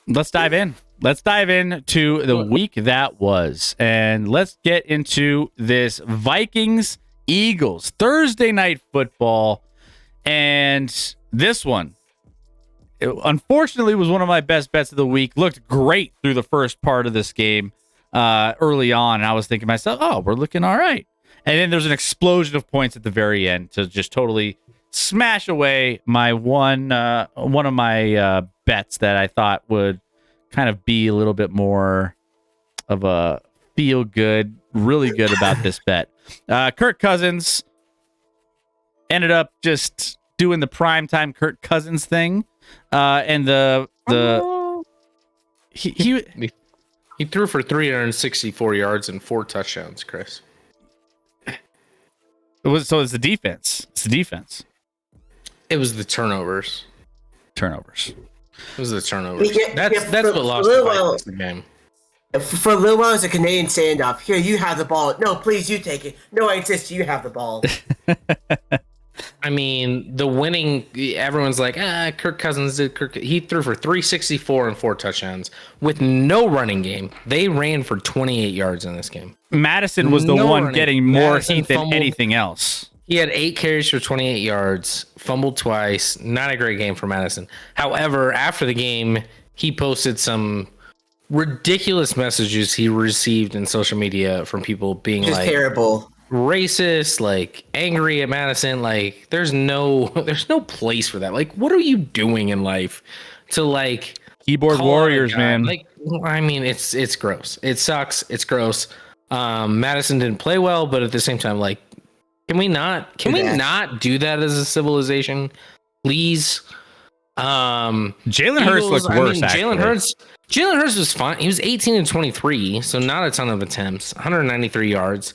let's dive in. Let's dive into the week that was. And let's get into this Vikings Eagles Thursday night football. And this one, unfortunately, was one of my best bets of the week. Looked great through the first part of this game early on. And I was thinking to myself, oh, we're looking all right. And then there's an explosion of points at the very end to just totally smash away my one of my bets that I thought would kind of be a little bit more of a feel good, really good about this bet. Kirk Cousins ended up just doing the primetime Kirk Cousins thing, and he threw for 364 yards and 4 touchdowns, Chris. It's the defense. It's the defense. It was the turnovers. It was the turnovers. That's what lost the game. For a little while, it's a Canadian standoff. Here, you have the ball. No, please, you take it. No, I insist you have the ball. I mean, the winning, everyone's like, Kirk Cousins did. He threw for 364 and 4 touchdowns with no running game. They ran for 28 yards in this game. Madison was the one getting more heat than anything else. He had 8 carries for 28 yards, fumbled twice. Not a great game for Madison. However, after the game, he posted some ridiculous messages he received in social media from people being like terrible, racist, like angry at Madison. Like there's no place for that. Like, what are you doing in life to like keyboard warriors, man? Like, I mean, it's gross. It sucks. It's gross. Madison didn't play well, but at the same time, like, can we not do that as a civilization, please? Jalen Hurts looked worse. Jalen Hurts was fine. He was 18 and 23, so not a ton of attempts. 193 yards.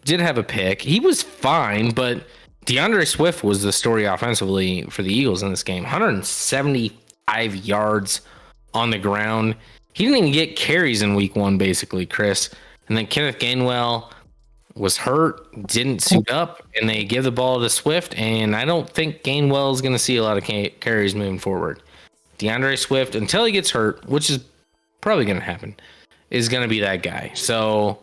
Did have a pick. He was fine, but DeAndre Swift was the story offensively for the Eagles in this game. 175 yards on the ground. He didn't even get carries in week 1, basically, Chris. And then Kenneth Gainwell was hurt, didn't suit up, and they give the ball to Swift, and I don't think Gainwell is going to see a lot of carries moving forward. DeAndre Swift, until he gets hurt, which is probably going to happen, is going to be that guy. So,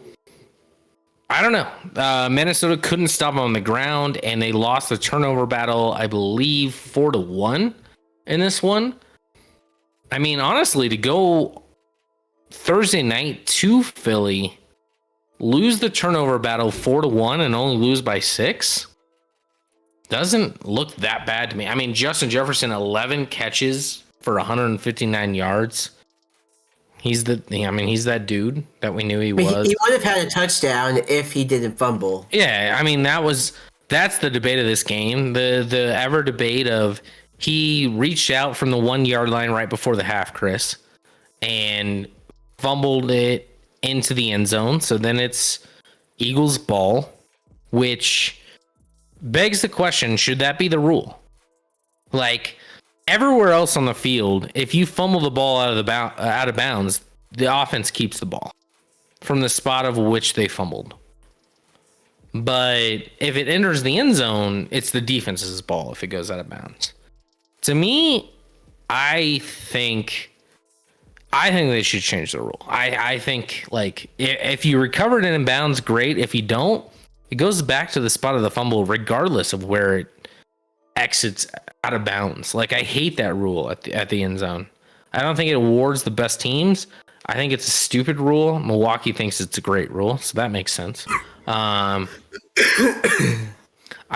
I don't know. Minnesota couldn't stop him on the ground, and they lost the turnover battle, I believe, 4-1 in this one. I mean, honestly, to go Thursday night to Philly, lose the turnover battle 4-1 and only lose by 6 doesn't look that bad to me. I mean, Justin Jefferson, 11 catches for 159 yards. He's that dude that we knew he was. He would have had a touchdown if he didn't fumble. Yeah, I mean, that's the debate of this game. The ever debate of he reached out from the 1 yard line right before the half, Chris, and fumbled it into the end zone. So then it's Eagles ball, which begs the question, should that be the rule? Like everywhere else on the field, if you fumble the ball out of bounds, the offense keeps the ball from the spot of which they fumbled. But if it enters the end zone, it's the defense's ball if it goes out of bounds. To me, I think they should change the rule. I think, like, if you recovered it in bounds, great. If you don't, it goes back to the spot of the fumble, regardless of where it exits out of bounds. Like, I hate that rule at the end zone. I don't think it awards the best teams. I think it's a stupid rule. Milwaukee thinks it's a great rule, so that makes sense. I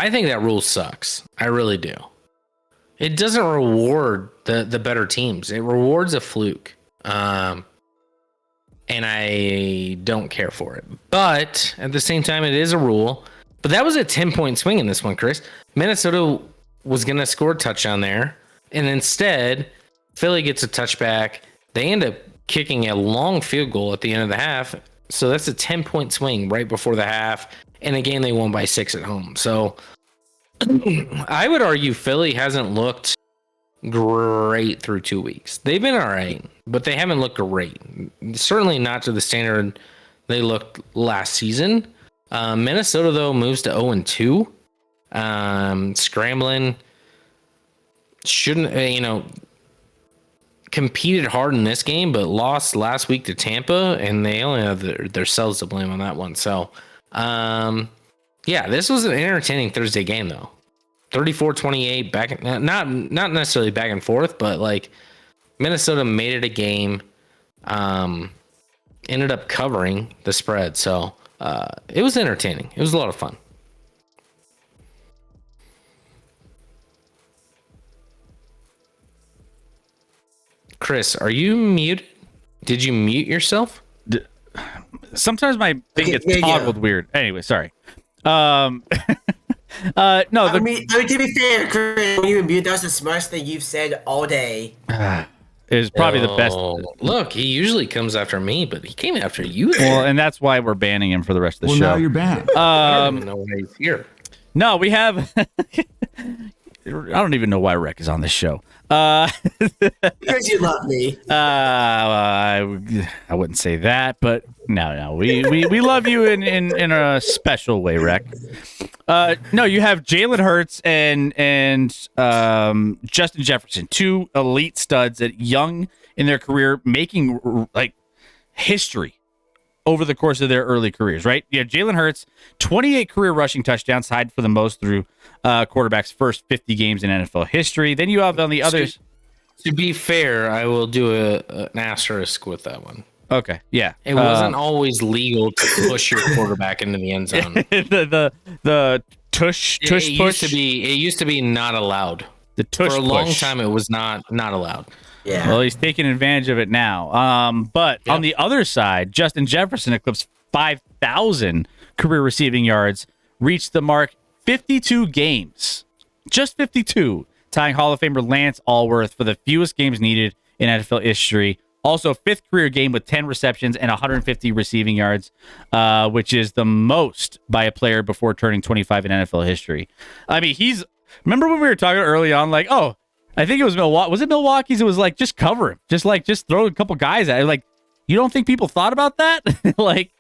think that rule sucks. I really do. It doesn't reward the better teams. It rewards a fluke. And I don't care for it. But at the same time, it is a rule. But that was a 10-point swing in this one, Chris. Minnesota was going to score a touchdown there. And instead, Philly gets a touchback. They end up kicking a long field goal at the end of the half. So that's a 10-point swing right before the half. And again, they won by 6 at home. So I would argue Philly hasn't looked great through 2 weeks. They've been all right, but they haven't looked great. Certainly not to the standard they looked last season. Minnesota, though, moves to 0-2. Scrambling. Shouldn't, competed hard in this game, but lost last week to Tampa, and they only have themselves to blame on that one. So, yeah, this was an entertaining Thursday game, though. 34-28, back not necessarily back and forth, but like Minnesota made it a game. Ended up covering the spread, so it was entertaining. It was a lot of fun. Chris, are you muted? Did you mute yourself? Sometimes my thing gets toggled weird. Anyway, sorry. No, I mean, to be fair, Chris, when you mute, that's the smartest thing you've said all day. is probably the best. Look, he usually comes after me, but he came after you. Well, and that's why we're banning him for the rest of the show. Now you're banned. I don't even know why he's here. No, we have. I don't even know why Rec is on this show. Because you love me. I wouldn't say that, but no, we love you in a special way, Rec. No, you have Jalen Hurts and Justin Jefferson, two elite studs at young in their career, making like history over the course of their early careers, right? Yeah, Jalen Hurts, 28 career rushing touchdowns, tied for the most through quarterback's first 50 games in NFL history. Then you have on the others. To be fair, I will do an asterisk with that one. Okay, yeah. It wasn't always legal to push your quarterback into the end zone. the tush push. It used to be not allowed. The tush for a long push. time. It was not allowed. Yeah. Well, he's taking advantage of it now. But on the other side, Justin Jefferson eclipsed 5,000 career receiving yards, reached the mark 52 games, just 52, tying Hall of Famer Lance Allworth for the fewest games needed in NFL history. Also, fifth career game with 10 receptions and 150 receiving yards, which is the most by a player before turning 25 in NFL history. I mean, remember when we were talking early on, like, oh, I think it was Milwaukee. Was it Milwaukee's? It was like, just cover him. Just throw a couple guys at it. Like, you don't think people thought about that? Like,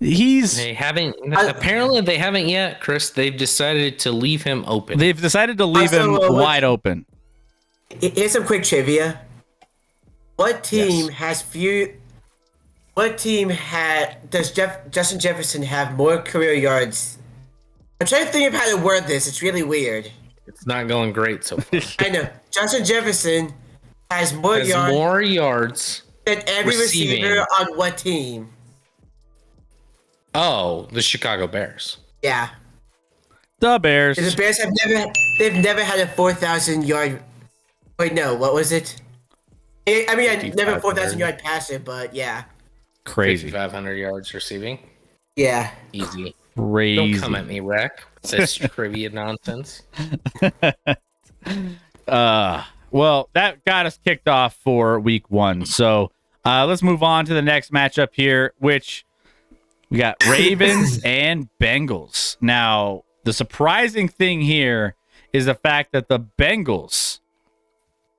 They haven't. Apparently, they haven't yet, Chris. They've decided to leave him open. They've decided to leave him wide open. Here's some quick trivia. What team does Justin Jefferson have more career yards? I'm trying to think of how to word this. It's really weird. It's not going great so far. I know. Justin Jefferson has more yards than every receiving. receiver on what team? Oh, the Chicago Bears. Yeah. The Bears. The Bears they've never had a 4,000 yard. Wait, no, what was it? I mean, I never 4,000 yard passer, but yeah. Crazy. 5,500 yards receiving. Yeah. Easy. Crazy. Don't come at me, Rec. It's this trivia nonsense. Well, that got us kicked off for week 1. So let's move on to the next matchup here, which we got Ravens and Bengals. Now, the surprising thing here is the fact that the Bengals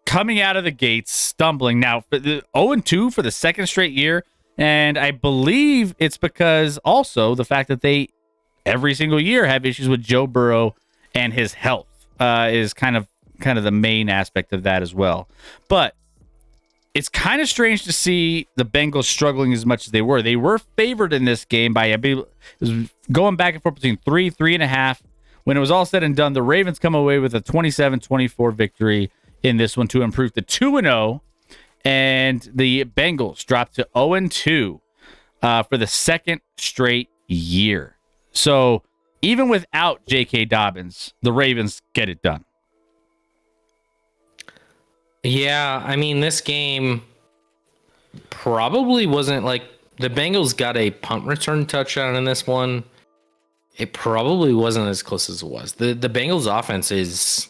coming out of the gates stumbling. Now, 0-2 for the second straight year. And I believe it's because also the fact that they every single year have issues with Joe Burrow and his health is kind of the main aspect of that as well. But it's kind of strange to see the Bengals struggling as much as they were. They were favored in this game by going back and forth between 3.5. When it was all said and done, the Ravens come away with a 27-24 victory in this one to improve to 2-0. And the Bengals dropped to 0-2 for the second straight year. So even without J.K. Dobbins, the Ravens get it done. Yeah, I mean, this game probably wasn't like the Bengals got a punt return touchdown in this one. It probably wasn't as close as it was. The Bengals offense is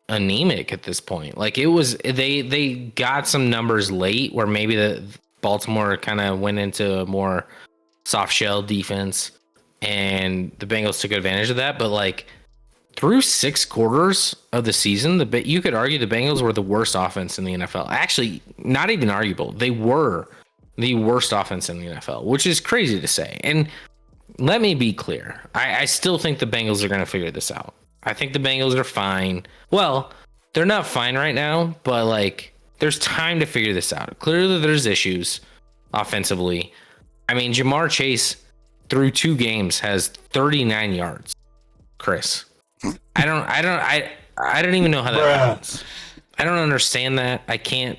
anemic at this point. Like it was, they got some numbers late where maybe the Baltimore kind of went into a more soft shell defense and the Bengals took advantage of that. But like through 6 quarters of the season, you could argue the Bengals were the worst offense in the NFL. Actually, not even arguable. They were the worst offense in the NFL, which is crazy to say. And let me be clear. I still think the Bengals are going to figure this out. I think the Bengals are fine. Well, they're not fine right now, but like There's time to figure this out. Clearly, there's issues offensively. I mean, Jamar Chase through 2 games has 39 yards. Chris, I don't even know how that happens. I don't understand that. I can't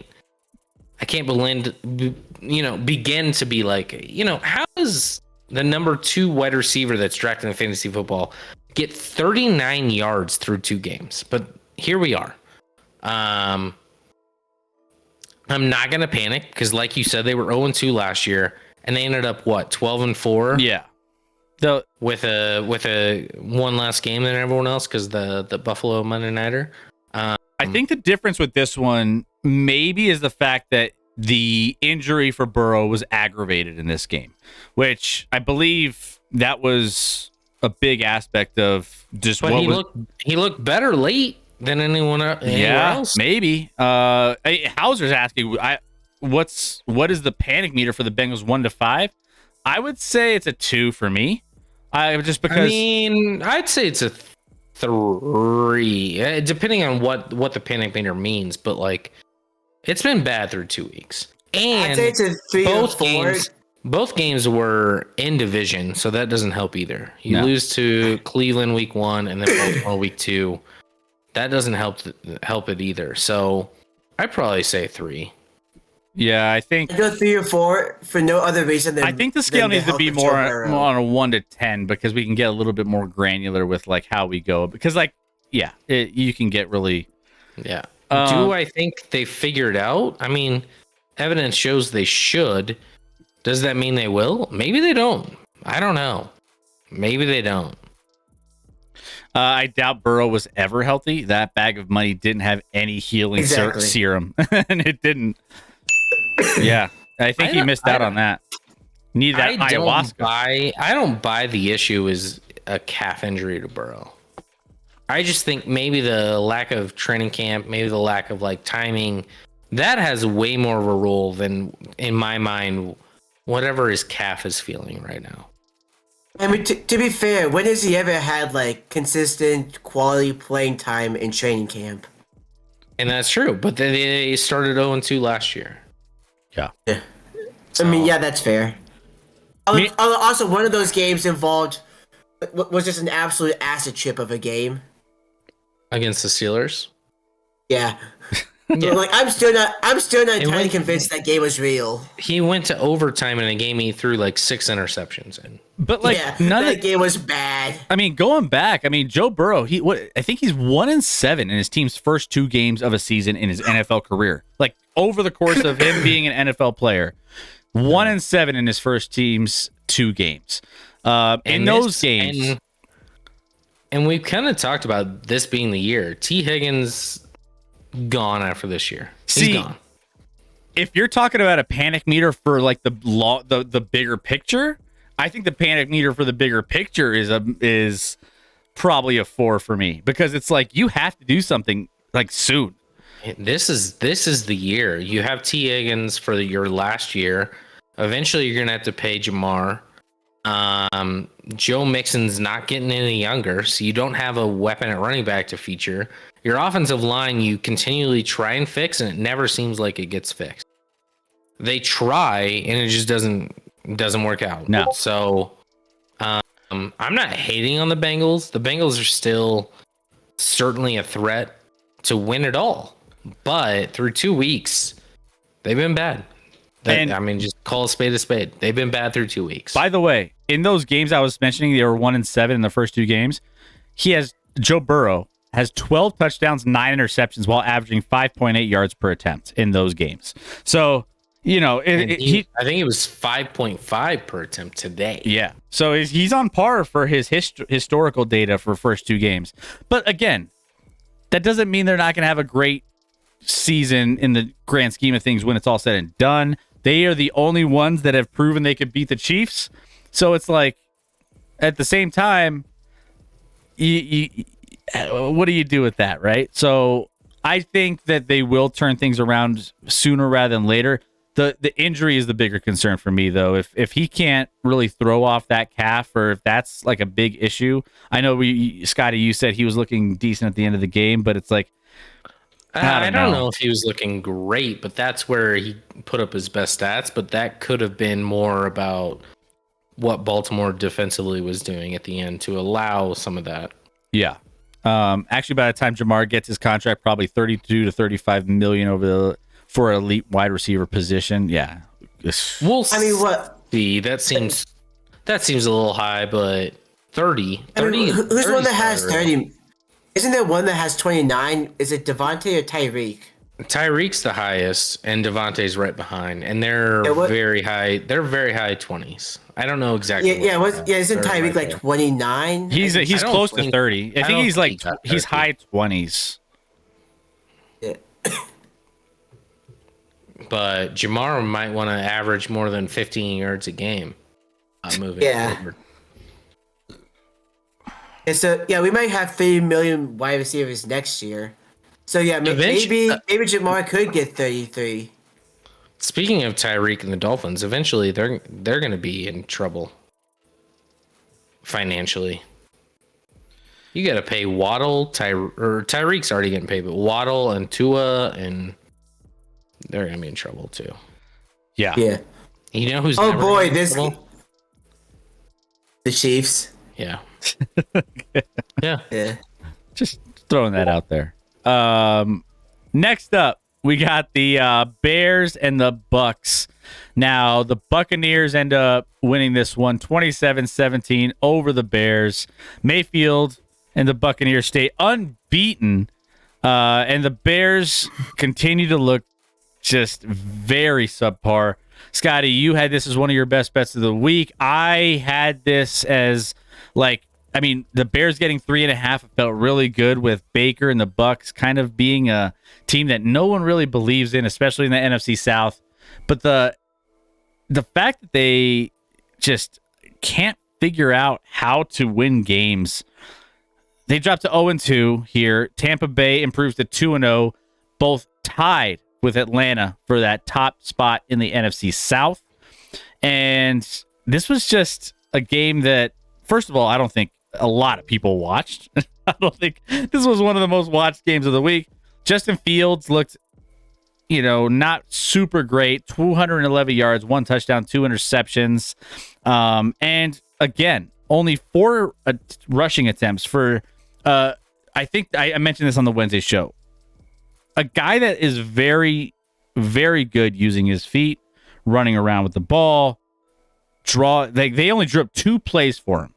begin to be like, how does the number 2 wide receiver that's drafted in fantasy football get 39 yards through 2 games? But here we are. I'm not going to panic because, like you said, they were 0-2 last year, and they ended up, 12-4? Yeah. With a one last game than everyone else because the Buffalo Monday Nighter. I think the difference with this one maybe is the fact that the injury for Burrow was aggravated in this game, which I believe that was a big aspect of just but he looked better late than anywhere else. Maybe. Hauser's asking, what is the panic meter for the Bengals 1 to 5? I would say it's a 2 for me. I'd say it's a 3, depending on what the panic meter means. But like, it's been bad through 2 weeks, and I'd say it's a 3 or 4. Both games were in division, so that doesn't help either. You lose to Cleveland week 1 and then Baltimore week 2. That doesn't help it either. So I'd probably say 3. Yeah, I think I go 3 or 4 for no other reason than I think the scale needs to be more on a 1 to 10 because we can get a little bit more granular with like how we go. Because you can get really Do I think they figured out? I mean, evidence shows they should. Does that mean they will? Maybe they don't. I don't know. Maybe they don't. I doubt Burrow was ever healthy. That bag of money didn't have any healing serum, and it didn't. Yeah, I think he missed out on that. Need that ayahuasca. I don't buy the issue is a calf injury to Burrow. I just think maybe the lack of training camp, maybe the lack of like timing, that has way more of a role than, in my mind, whatever his calf is feeling right now. I mean, to be fair, when has he ever had like consistent quality playing time in training camp? And that's true, but they started 0-2 last year. Yeah. I mean, yeah, that's fair. Also, one of those games was just an absolute acid trip of a game against the Steelers. Yeah. Like I'm still not entirely convinced that game was real. He went to overtime in a game he threw like 6 interceptions in. But like that game was bad. I mean, going back, Joe Burrow, I think he's 1-7 in his team's first 2 games of a season in his NFL career. Like over the course of him being an NFL player, 1-7 in his first team's 2 games. In those games, and we've kind of talked about this being the year. T. Higgins gone after this year. He's gone. If you're talking about a panic meter for like the bigger picture, I think the panic meter for the bigger picture is probably a 4 for me because it's like you have to do something like soon. This is the year. You have T. Higgins for your last year. Eventually, you're gonna have to pay Jamar. Joe Mixon's not getting any younger, so you don't have a weapon at running back to feature. Your offensive line, you continually try and fix, and it never seems like it gets fixed. They try, and it just doesn't work out. No. So, I'm not hating on the Bengals. The Bengals are still certainly a threat to win it all, but through 2 weeks, they've been bad. Just call a spade a spade. They've been bad through 2 weeks. By the way, in those games I was mentioning, they were 1-7 in the first 2 games. Joe Burrow has 12 touchdowns, 9 interceptions, while averaging 5.8 yards per attempt in those games. So, I think he was 5.5 per attempt today. Yeah. So he's on par for his historical data for first 2 games. But again, that doesn't mean they're not going to have a great season in the grand scheme of things when it's all said and done. They are the only ones that have proven they could beat the Chiefs. So it's like, at the same time, what do you do with that, right? So I think that they will turn things around sooner rather than later. The injury is the bigger concern for me, though. If he can't really throw off that calf, or if that's like a big issue, I know Scotty, you said he was looking decent at the end of the game, but it's like I don't know if he was looking great, but that's where he put up his best stats. But that could have been more about what Baltimore defensively was doing at the end to allow some of that. Yeah. Actually, by the time Jamar gets his contract, probably 32 to 35 million for elite wide receiver position. Yeah. We'll what? See, that seems a little high, but 30. Who's one that has 30? Isn't there one that has 29? Is it Devontae or Tyreek? Tyreek's the highest, and Devontae's right behind, and they're very high. They're very high 20s. I don't know exactly. Isn't Tyreek like 29? He's close to 30. I think he's like he's high 20s. Yeah. But Jamar might want to average more than 15 yards a game. Moving forward. Yeah, so we might have 3 million wide receivers next year. So maybe Jamar could get 33. Speaking of Tyreek and the Dolphins, eventually they're going to be in trouble financially. You got to pay Waddle, Tyreek's already getting paid, but Waddle and Tua, and they're going to be in trouble too. Yeah. Yeah. You know who's the Chiefs. Yeah. Yeah. Just throwing that out there. Next up, we got the Bears and the Bucks. Now, the Buccaneers end up winning this one 27-17 over the Bears. Mayfield and the Buccaneers stay unbeaten, and the Bears continue to look just very subpar. Scotty, you had this as one of your best bets of the week. I had this as the Bears getting 3.5 felt really good, with Baker and the Bucks kind of being a team that no one really believes in, especially in the NFC South. But the fact that they just can't figure out how to win games. They dropped to 0-2 here. Tampa Bay improves to 2-0, both tied with Atlanta for that top spot in the NFC South. And this was just a game that, first of all, I don't think a lot of people watched. I don't think this was one of the most watched games of the week. Justin Fields looked, not super great. 211 yards, 1 touchdown, 2 interceptions. And again, only 4 rushing attempts for, I think I mentioned this on the Wednesday show. A guy that is very, very good using his feet, running around with the ball. They only drew up 2 plays for him.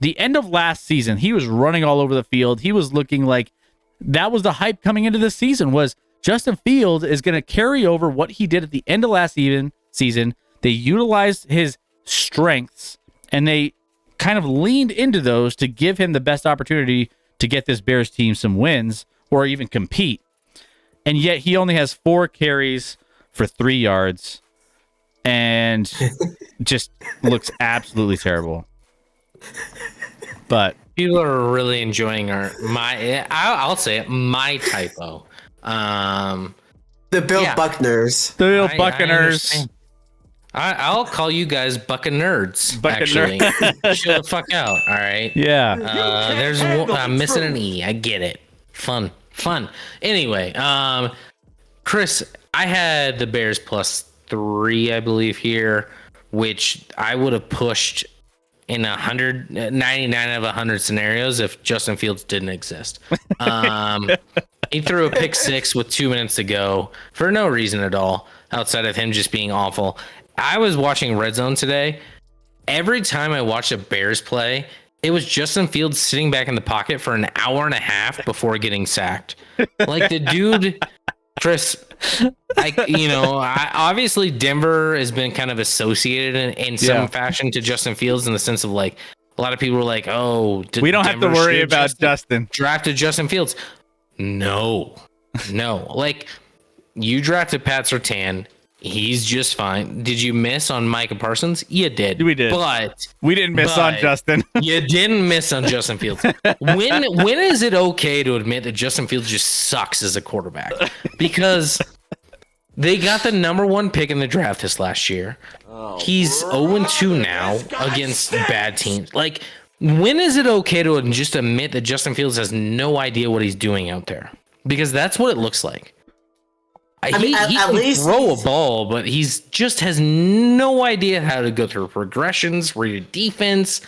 The end of last season, he was running all over the field. He was looking like that was the hype coming into this season, was Justin Fields is going to carry over what he did at the end of last season. They utilized his strengths, and they kind of leaned into those to give him the best opportunity to get this Bears team some wins or even compete. And yet he only has 4 carries for 3 yards and just looks absolutely terrible. But people are really enjoying I'll say it, my typo. The Bill Buckners. The Bill Buccaneers. I'll call you guys Buccanerds. Actually, chill the fuck out. All right. Yeah. There's I'm missing an E. I get it. Fun. Anyway, Chris, I had the Bears +3, I believe here, which I would have pushed in 99 of 100 scenarios if Justin Fields didn't exist. He threw a pick 6 with 2 minutes to go for no reason at all, outside of him just being awful. I was watching Red Zone today. Every time I watched a Bears play, it was Justin Fields sitting back in the pocket for an hour and a half before getting sacked. Like the dude, Chris, obviously Denver has been kind of associated in some fashion to Justin Fields, in the sense of like a lot of people were like, "Oh, we don't have to worry about Justin. Drafted Justin Fields." No. Like, you drafted Pat Surtain. He's just fine. Did you miss on Micah Parsons? You did. We did. But we didn't miss on Justin. You didn't miss on Justin Fields. When is it okay to admit that Justin Fields just sucks as a quarterback? Because they got the number 1 pick in the draft this last year. He's 0-2 now against bad teams. Like, when is it okay to just admit that Justin Fields has no idea what he's doing out there? because that's what it looks like. I mean, he at can least throw a ball, but he's just has no idea how to go through progressions, read defense,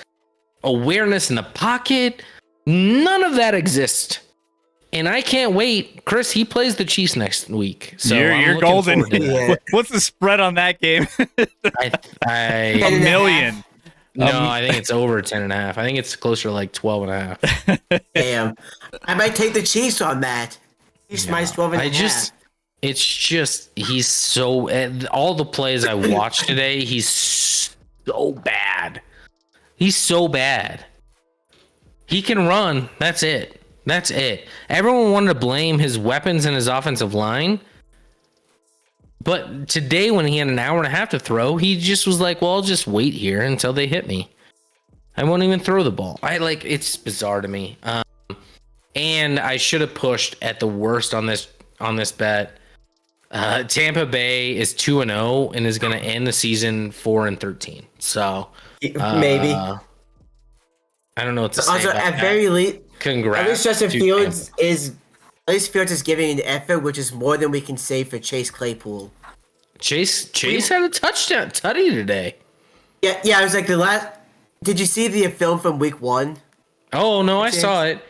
awareness in the pocket. None of that exists. And I can't wait. Chris, he plays the Chiefs next week. So you're golden. Yeah. What's the spread on that game? I A million. No, I think it's over 10.5. I think it's closer to like 12.5. Damn. I might take the Chiefs on that. Chiefs minus 12.5. It's just, he's so, all the plays I watched today, he's so bad. He's so bad. He can run. That's it. That's it. Everyone wanted to blame his weapons and his offensive line. But today, when he had an hour and a half to throw, he just was like, well, I'll just wait here until they hit me. I won't even throw the ball. It's bizarre to me. And I should have pushed at the worst on this bet. Tampa Bay is 2-0 and is going to end the season 4-13. So maybe. I don't know what to say. Also, about at that. very least, Congrats. at least Justin to Fields Tampa. is giving an effort, which is more than we can say for Chase Claypool. Chase had a touchdown tutty today. Yeah. I was like the last. Did you see the film from Week 1? Oh no, I saw it.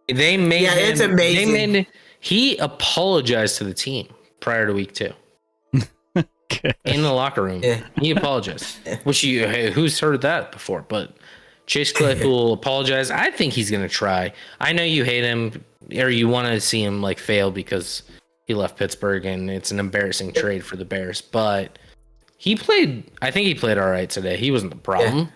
They made Yeah, it's amazing. He apologized to the team prior to Week 2 in the locker room. Yeah. He apologized. Who's heard that before? But Chase Claypool apologized. I think he's gonna try. I know you hate him, or you want to see him like fail because he left Pittsburgh and it's an embarrassing trade for the Bears. But he played. I think he played all right today. He wasn't the problem.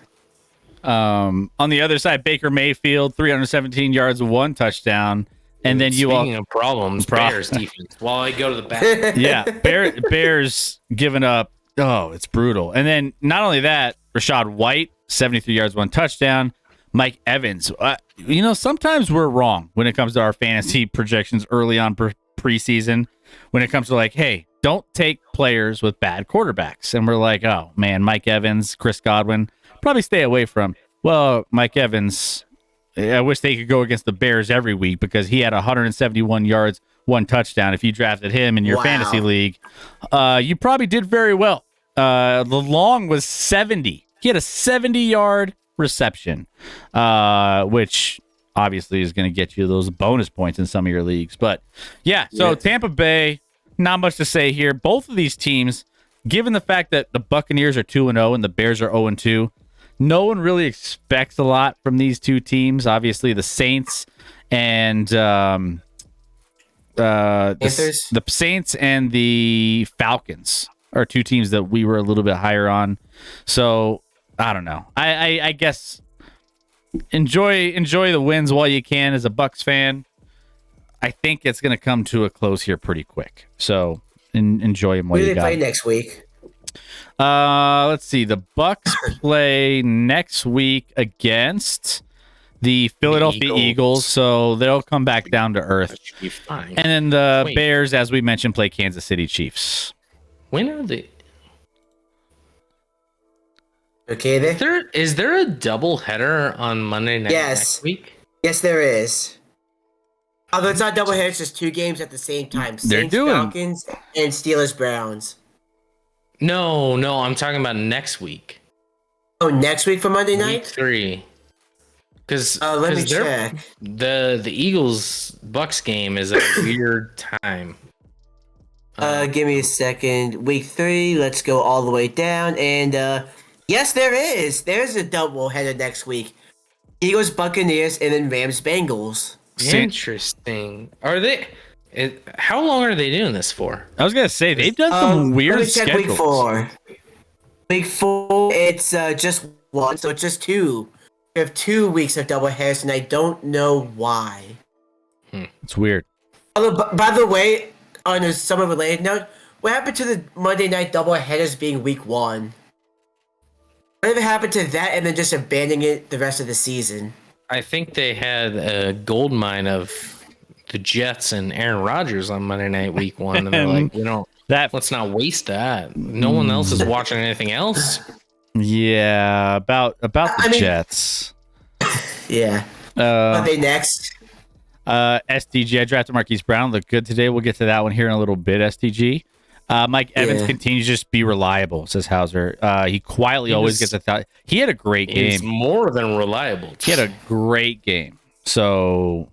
On the other side, Baker Mayfield, 317 yards, 1 touchdown. And then Speaking of problems, Bears defense. While I go to the back. Yeah, Bears giving up. Oh, it's brutal. And then not only that, Rashad White, 73 yards, 1 touchdown. Mike Evans. Sometimes we're wrong when it comes to our fantasy projections early on preseason. When it comes to like, hey, don't take players with bad quarterbacks. And we're like, oh, man, Mike Evans, Chris Godwin, probably stay away from. Well, Mike Evans, I wish they could go against the Bears every week because he had 171 yards, 1 touchdown. If you drafted him in your fantasy league, you probably did very well. The long was 70. He had a 70-yard reception, which obviously is going to get you those bonus points in some of your leagues. But yeah, so Tampa Bay, not much to say here. Both of these teams, given the fact that the Buccaneers are 2-0 and the Bears are 0-2, no one really expects a lot from these two teams. Obviously, the Saints and the Saints and the Falcons are two teams that we were a little bit higher on. So I don't know. I guess enjoy the wins while you can as a Bucs fan. I think it's going to come to a close here pretty quick. So enjoy them while you got. Who do they play next week? Let's see. The Bucs play next week against the Philadelphia Eagles, so they'll come back down to earth. That should be fine. And then the Bears, as we mentioned, play Kansas City Chiefs. When are they? Okay, Is there a double header on Monday night next week? Yes, there is. Although it's not double header, it's just 2 games at the same time. Saints, Falcons, and Steelers Browns. No, I'm talking about next week. Oh, next week for Monday night? Week 3. Because let me check. The Eagles Bucks game is a weird time. Give me a second. Week 3, let's go all the way down. And yes, there is. There's a double header next week. Eagles, Buccaneers, and then Rams, Bengals. Interesting. Are they? How long are they doing this for? I was gonna say they've done some weird schedules. Week 4. Week 4, it's just 1, so it's just 2. We have 2 weeks of double headers, and I don't know why. It's weird. Although, by the way, on a somewhat related note, what happened to the Monday night double headers being week 1? Whatever happened to that, and then just abandoning it the rest of the season? I think they had a gold mine of the Jets and Aaron Rodgers on Monday night week 1, and they're like, let's not waste that. No one else is watching anything else. Yeah, about the Jets. Yeah. Are they next? STG. I drafted Marquise Brown. Looked good today. We'll get to that one here in a little bit. STG. Mike Evans continues to just be reliable, says Hauser. He quietly always gets a thought. He had a great game. He's more than reliable. He had a great game. So,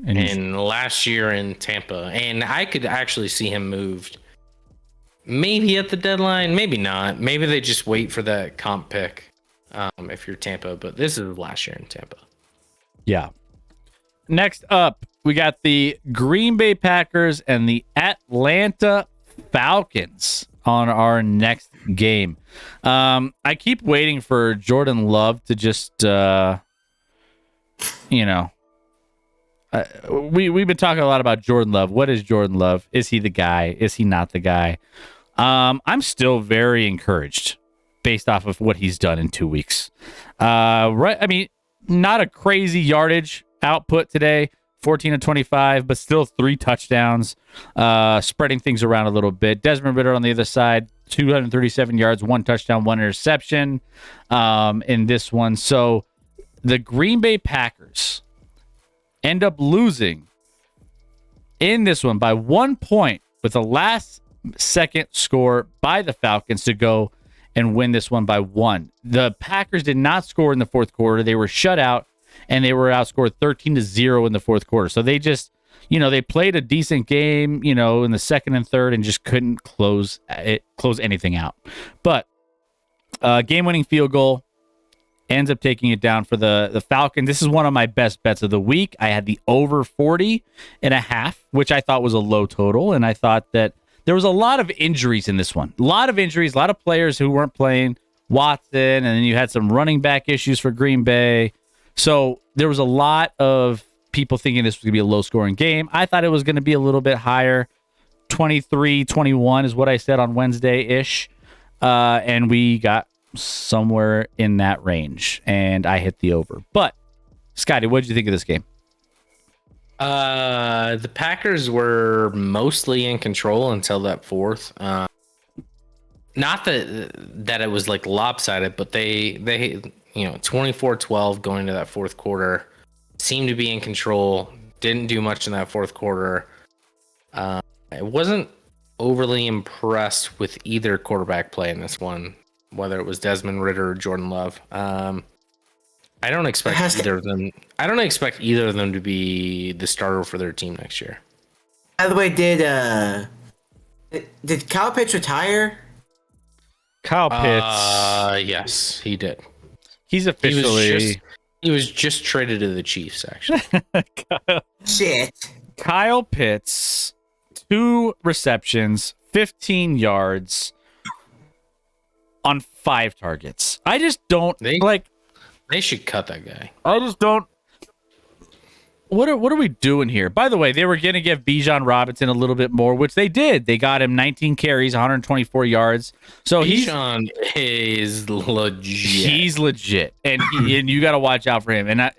and last year in Tampa, and I could actually see him moved. Maybe at the deadline, maybe not. Maybe they just wait for that comp pick if you're Tampa. But this is last year in Tampa. Yeah. Next up, we got the Green Bay Packers and the Atlanta Falcons on our next game. I keep waiting for Jordan Love to just, we've been talking a lot about Jordan Love. What is Jordan Love? Is he the guy? Is he not the guy? I'm still very encouraged based off of what he's done in 2 weeks. Right? I mean, not a crazy yardage output today, 14 of 25, but still 3 touchdowns, spreading things around a little bit. Desmond Ridder on the other side, 237 yards, 1 touchdown, 1 interception in this one. So the Green Bay Packers end up losing in this one by 1 point with a last-second score by the Falcons to go and win this one by 1. The Packers did not score in the fourth quarter. They were shut out, and they were outscored 13-0 in the fourth quarter. So they just, they played a decent game, in the second and third and just couldn't close anything out. But game-winning field goal ends up taking it down for the Falcons. This is one of my best bets of the week. I had the over 40.5, which I thought was a low total, and I thought that there was a lot of injuries in this one. A lot of injuries, a lot of players who weren't playing. Watson, and then you had some running back issues for Green Bay. So there was a lot of people thinking this was going to be a low-scoring game. I thought it was going to be a little bit higher. 23-21 is what I said on Wednesday-ish. And we got somewhere in that range, and I hit the over. But, Scotty, what did you think of this game? The Packers were mostly in control until that fourth. Not that it was like lopsided, but they 24-12 going to that fourth quarter, seemed to be in control. Didn't do much in that fourth quarter. I wasn't overly impressed with either quarterback play in this one, whether it was Desmond Ridder or Jordan Love. I don't expect either of them. I don't expect either of them to be the starter for their team next year. By the way, did Kyle Pitts retire? Kyle Pitts. Yes, he did. He's officially. He was just traded to the Chiefs, actually. Shit. Kyle Pitts, 2 receptions, 15 yards on 5 targets. I just don't They should cut that guy. I just don't. What are we doing here? By the way, they were going to give Bijan Robinson a little bit more, which they did. They got him 19 carries, 124 yards. So Bijan is legit. He's legit, and you got to watch out for him. And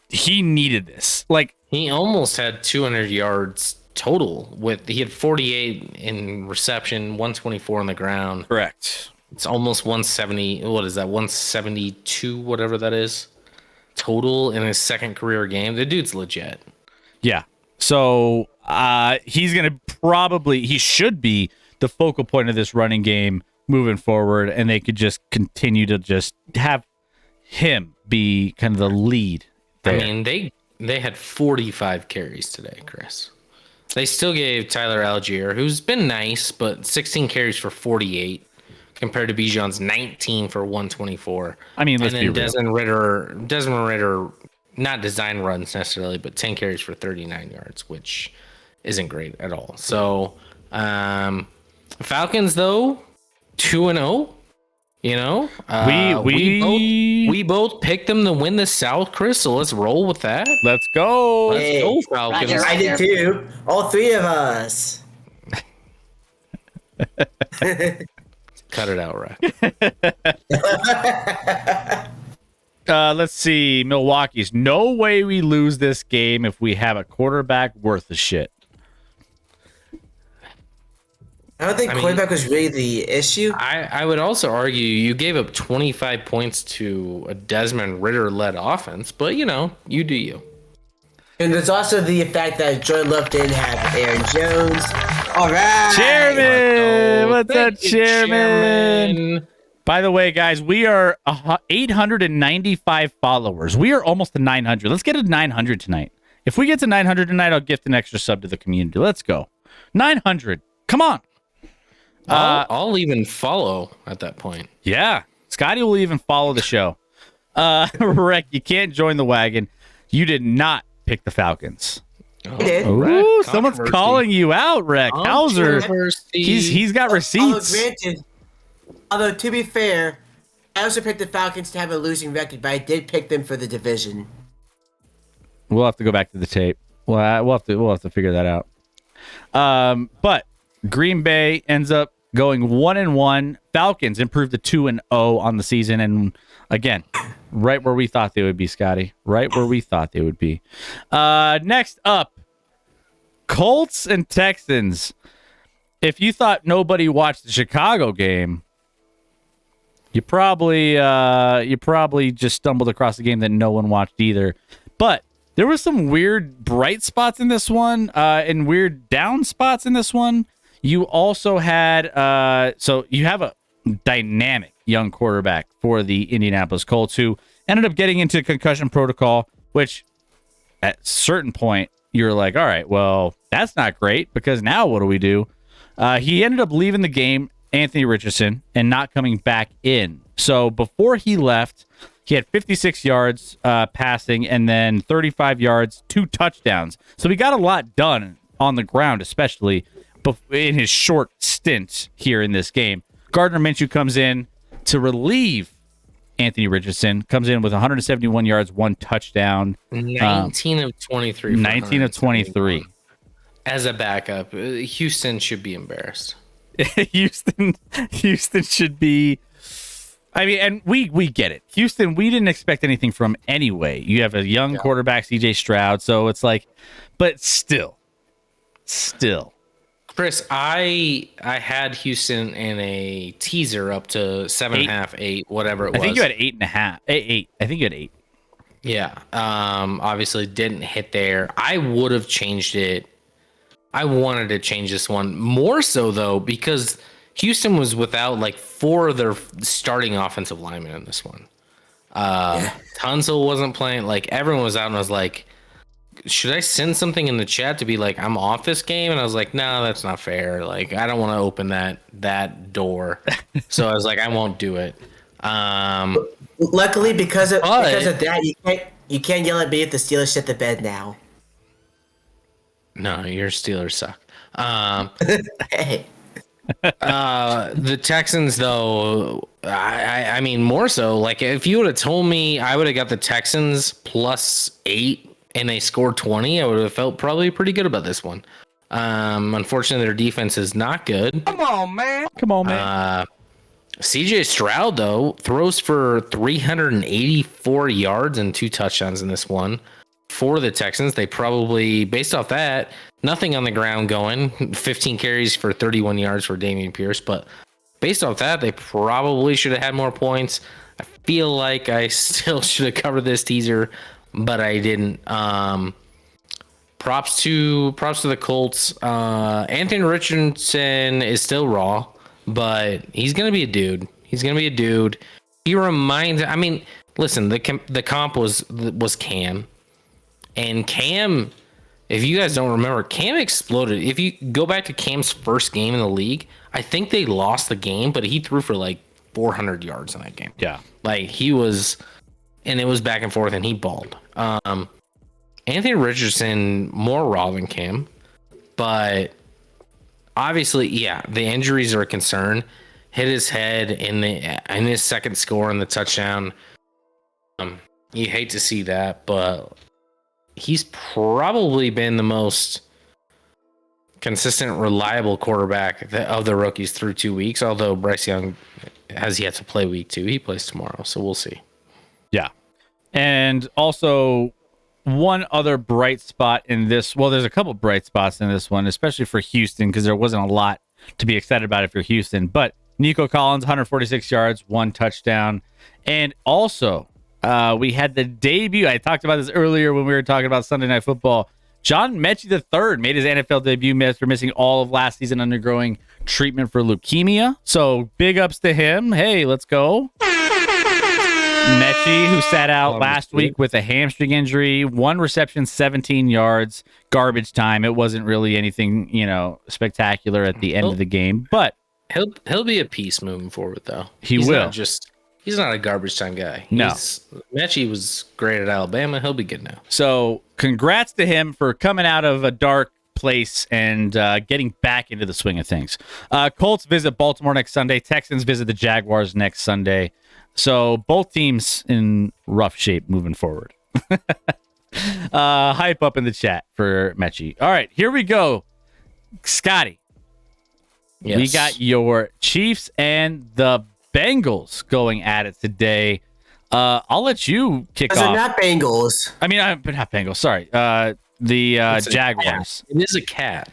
he needed this. He almost had 200 yards total. He had 48 in reception, 124 on the ground. Correct. It's almost 170. What is that? 172, whatever that is, total in his second career game. The dude's legit. Yeah. So he's going to he should be the focal point of this running game moving forward, and they could just continue to just have him be kind of the lead there. I mean, they had 45 carries today, Chris. They still gave Tyler Algier, who's been nice, but 16 carries for 48. Compared to Bijan's 19 for 124. I mean, let's be real. Desmond Ridder, not design runs necessarily, but 10 carries for 39 yards, which isn't great at all. So, Falcons though, 2-0. We both picked them to win the South, Chris. So let's roll with that. Let's go. Let's go, Falcons. I did too. All 3 of us. Cut it out, Rack. Let's see. Milwaukee's no way we lose this game if we have a quarterback worth the shit. I don't think quarterback was really the issue. I would also argue you gave up 25 points to a Desmond Ridder-led offense, but you do you. And there's also the fact that Jordan Love didn't have Aaron Jones. All right. Chairman! What's up, Thank you, Chairman? By the way, guys, we are 895 followers. We are almost to 900. Let's get to 900 tonight. If we get to 900 tonight, I'll gift an extra sub to the community. Let's go. 900. Come on. I'll even follow at that point. Yeah. Scotty will even follow the show. Rec, you can't join the wagon. You did not pick the Falcons. Ooh, someone's calling you out, Rec. Hauser. He's got receipts. Although, to be fair, I also picked the Falcons to have a losing record, but I did pick them for the division. We'll have to go back to the tape. We'll have to figure that out. But Green Bay ends up going 1-1. Falcons improved to 2-0 on the season, and again, right where we thought they would be, Scotty. Right where we thought they would be. Next up, Colts and Texans. If you thought nobody watched the Chicago game, you probably just stumbled across a game that no one watched either. But there were some weird bright spots in this one, and weird down spots in this one. You also had so you have a dynamic young quarterback for the Indianapolis Colts who ended up getting into concussion protocol, which at a certain point you're like, all right, well, that's not great because now what do we do? He ended up leaving the game, Anthony Richardson, and not coming back in. So before he left, he had 56 yards passing and then 35 yards, 2 touchdowns. So he got a lot done on the ground, especially in his short stint here in this game. Gardner Minshew comes in to relieve Anthony Richardson, comes in with 171 yards, 1 touchdown. 19 of 23. 19 of 23. As a backup, Houston should be embarrassed. Houston should be. I mean, and we get it. Houston, we didn't expect anything from anyway. You have a young quarterback, CJ Stroud, so it's like, but still. Chris, I had Houston in a teaser up to 7.5, 8, whatever it was. I think you had 8.5. 8. I think you had 8. Yeah. Obviously didn't hit there. I would have changed it. I wanted to change this one more so though, because Houston was without like 4 of their starting offensive linemen in this one. Tunsil wasn't playing. Like everyone was out, and I was like, should I send something in the chat to be like, I'm off this game? And I was like, no, that's not fair. Like, I don't want to open that door. So I was like, I won't do it. Luckily, because of that, you can't yell at me if the Steelers shit the bed now. No, your Steelers suck. Hey. The Texans, though, I mean, more so. Like, if you would have told me I would have got the Texans plus 8 and they scored 20, I would have felt probably pretty good about this one. Unfortunately, their defense is not good. Come on, man. CJ Stroud, though, throws for 384 yards and 2 touchdowns in this one. For the Texans, they probably, based off that, nothing on the ground going. 15 carries for 31 yards for Dameon Pierce. But based off that, they probably should have had more points. I feel like I still should have covered this teaser, but I didn't. Props to the Colts. Anthony Richardson is still raw, but he's gonna be a dude. He reminds. I mean, listen, the comp was Cam, and Cam. If you guys don't remember, Cam exploded. If you go back to Cam's first game in the league, I think they lost the game, but he threw for like 400 yards in that game. Yeah, like he was. And it was back and forth, and he balled. Anthony Richardson, more raw than Cam. But obviously, yeah, the injuries are a concern. Hit his head in his second score in the touchdown. You hate to see that, but he's probably been the most consistent, reliable quarterback of the rookies through 2 weeks, although Bryce Young has yet to play week 2. He plays tomorrow, so we'll see. Yeah. And also one other bright spot in this. Well, there's a couple bright spots in this one, especially for Houston, because there wasn't a lot to be excited about if you're Houston. But Nico Collins, 146 yards, 1 touchdown. And also We had the debut. I talked about this earlier when we were talking about Sunday Night Football. John Mechie III made his NFL debut after missing all of last season, undergoing treatment for leukemia. So big ups to him. Hey, let's go. Mechie, who sat out last week with a hamstring injury, 1 reception, 17 yards, garbage time. It wasn't really anything, spectacular at the end of the game, but he'll be a piece moving forward, though. He's will. He's not a garbage time guy. No. Mechie was great at Alabama. He'll be good now. So congrats to him for coming out of a dark place and getting back into the swing of things. Colts visit Baltimore next Sunday. Texans visit the Jaguars next Sunday. So both teams in rough shape moving forward. Hype up in the chat for Mechie. All right, here we go. Scotty. Yes. We got your Chiefs and the Bengals going at it today. I'll let you kick off. They're not Bengals. I mean, not Bengals. Sorry. The Jaguars. It is a cat.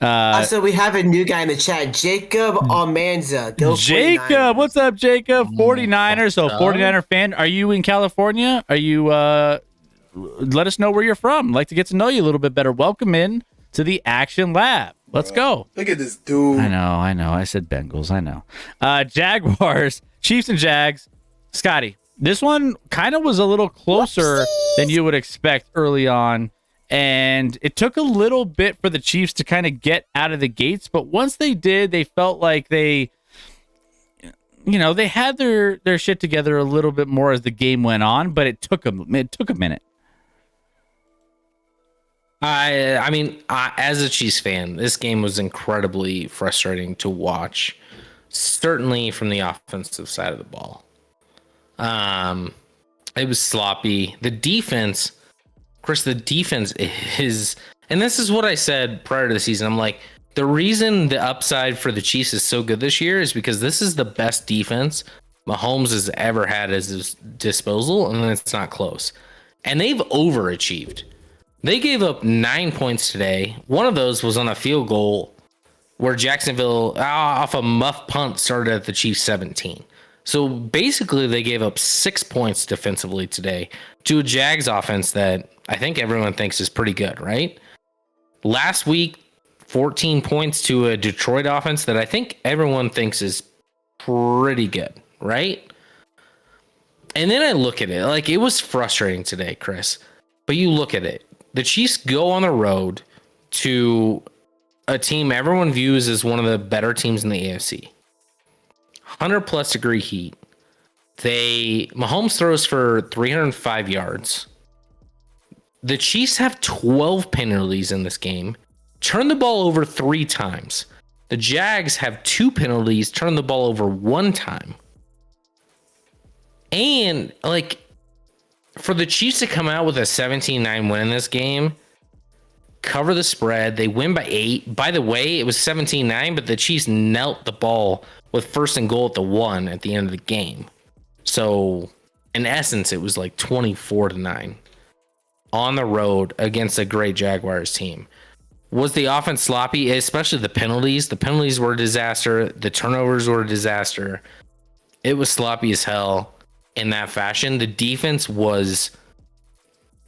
Also, we have a new guy in the chat, Jacob Almanza. Go Jacob, 49ers. What's up, Jacob? 49ers. So 49er fan. Are you in California? Are you? Let us know where you're from. I'd like to get to know you a little bit better. Welcome in to the Action Lab. Let's go. Look at this dude. I know. I said Bengals. I know. Jaguars, Chiefs and Jags. Scotty, this one kind of was a little closer than you would expect early on. And it took a little bit for the Chiefs to kind of get out of the gates. But once they did, they felt like they had their shit together a little bit more as the game went on. But it took a minute. I mean, as a Chiefs fan, this game was incredibly frustrating to watch, certainly from the offensive side of the ball. It was sloppy. The defense, Chris, is, and this is what I said prior to the season. I'm like, the reason the upside for the Chiefs is so good this year is because this is the best defense Mahomes has ever had at his disposal, and it's not close. And they've overachieved. They gave up 9 points today. One of those was on a field goal where Jacksonville, off a muff punt, started at the Chiefs 17. So basically, they gave up 6 points defensively today to a Jags offense that I think everyone thinks is pretty good, right? Last week, 14 points to a Detroit offense that I think everyone thinks is pretty good, right? And then I look at it, like, it was frustrating today, Chris. But you look at it. The Chiefs go on the road to a team everyone views as one of the better teams in the AFC. 100+ degree heat. Mahomes throws for 305 yards. The Chiefs have 12 penalties in this game. Turn the ball over 3 times. The Jags have 2 penalties. Turn the ball over 1 time. And for the Chiefs to come out with a 17-9 win in this game, cover the spread, they win by 8. By the way, it was 17-9, but the Chiefs knelt the ball with 1st and goal at the 1 at the end of the game. So, in essence, it was like 24-9 on the road against a great Jaguars team. Was the offense sloppy? Especially the penalties. The penalties were a disaster. The turnovers were a disaster. It was sloppy as hell. In that fashion, the defense was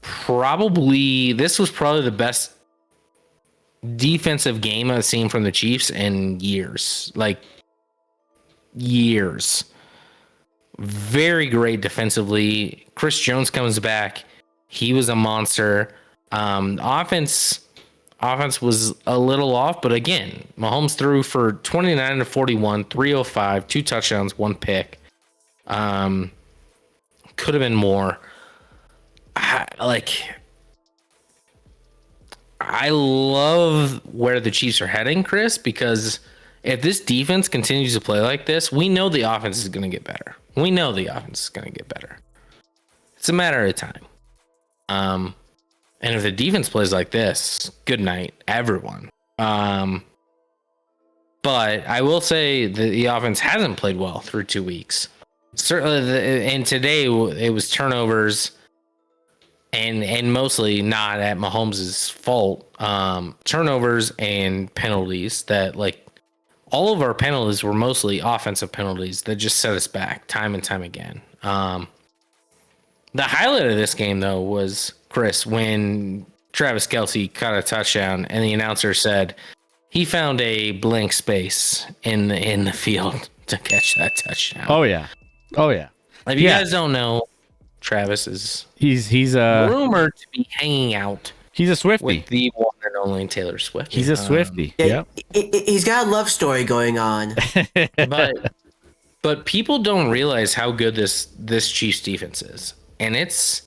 probably the best defensive game I've seen from the Chiefs in years. Years. Very great defensively. Chris Jones comes back. He was a monster. Offense was a little off, but again, Mahomes threw for 29-41, 305, 2 touchdowns, 1 pick. Could have been more. I love where the Chiefs are heading, Chris, because if this defense continues to play like this, we know the offense is going to get better. It's a matter of time. And if the defense plays like this, good night, everyone. But I will say the offense hasn't played well through 2 weeks. Certainly, and today it was turnovers, and mostly not at Mahomes' fault. Turnovers and penalties that, all of our penalties were mostly offensive penalties that just set us back time and time again. The highlight of this game, though, was, Chris, when Travis Kelce caught a touchdown and the announcer said he found a blank space in the field to catch that touchdown. Oh yeah. If you guys don't know, Travis is he's rumored to be hanging out he's a Swiftie. with the one and only Taylor Swift. He's a Swiftie. Yeah, he's got a love story going on. But people don't realize how good this Chiefs defense is, and it's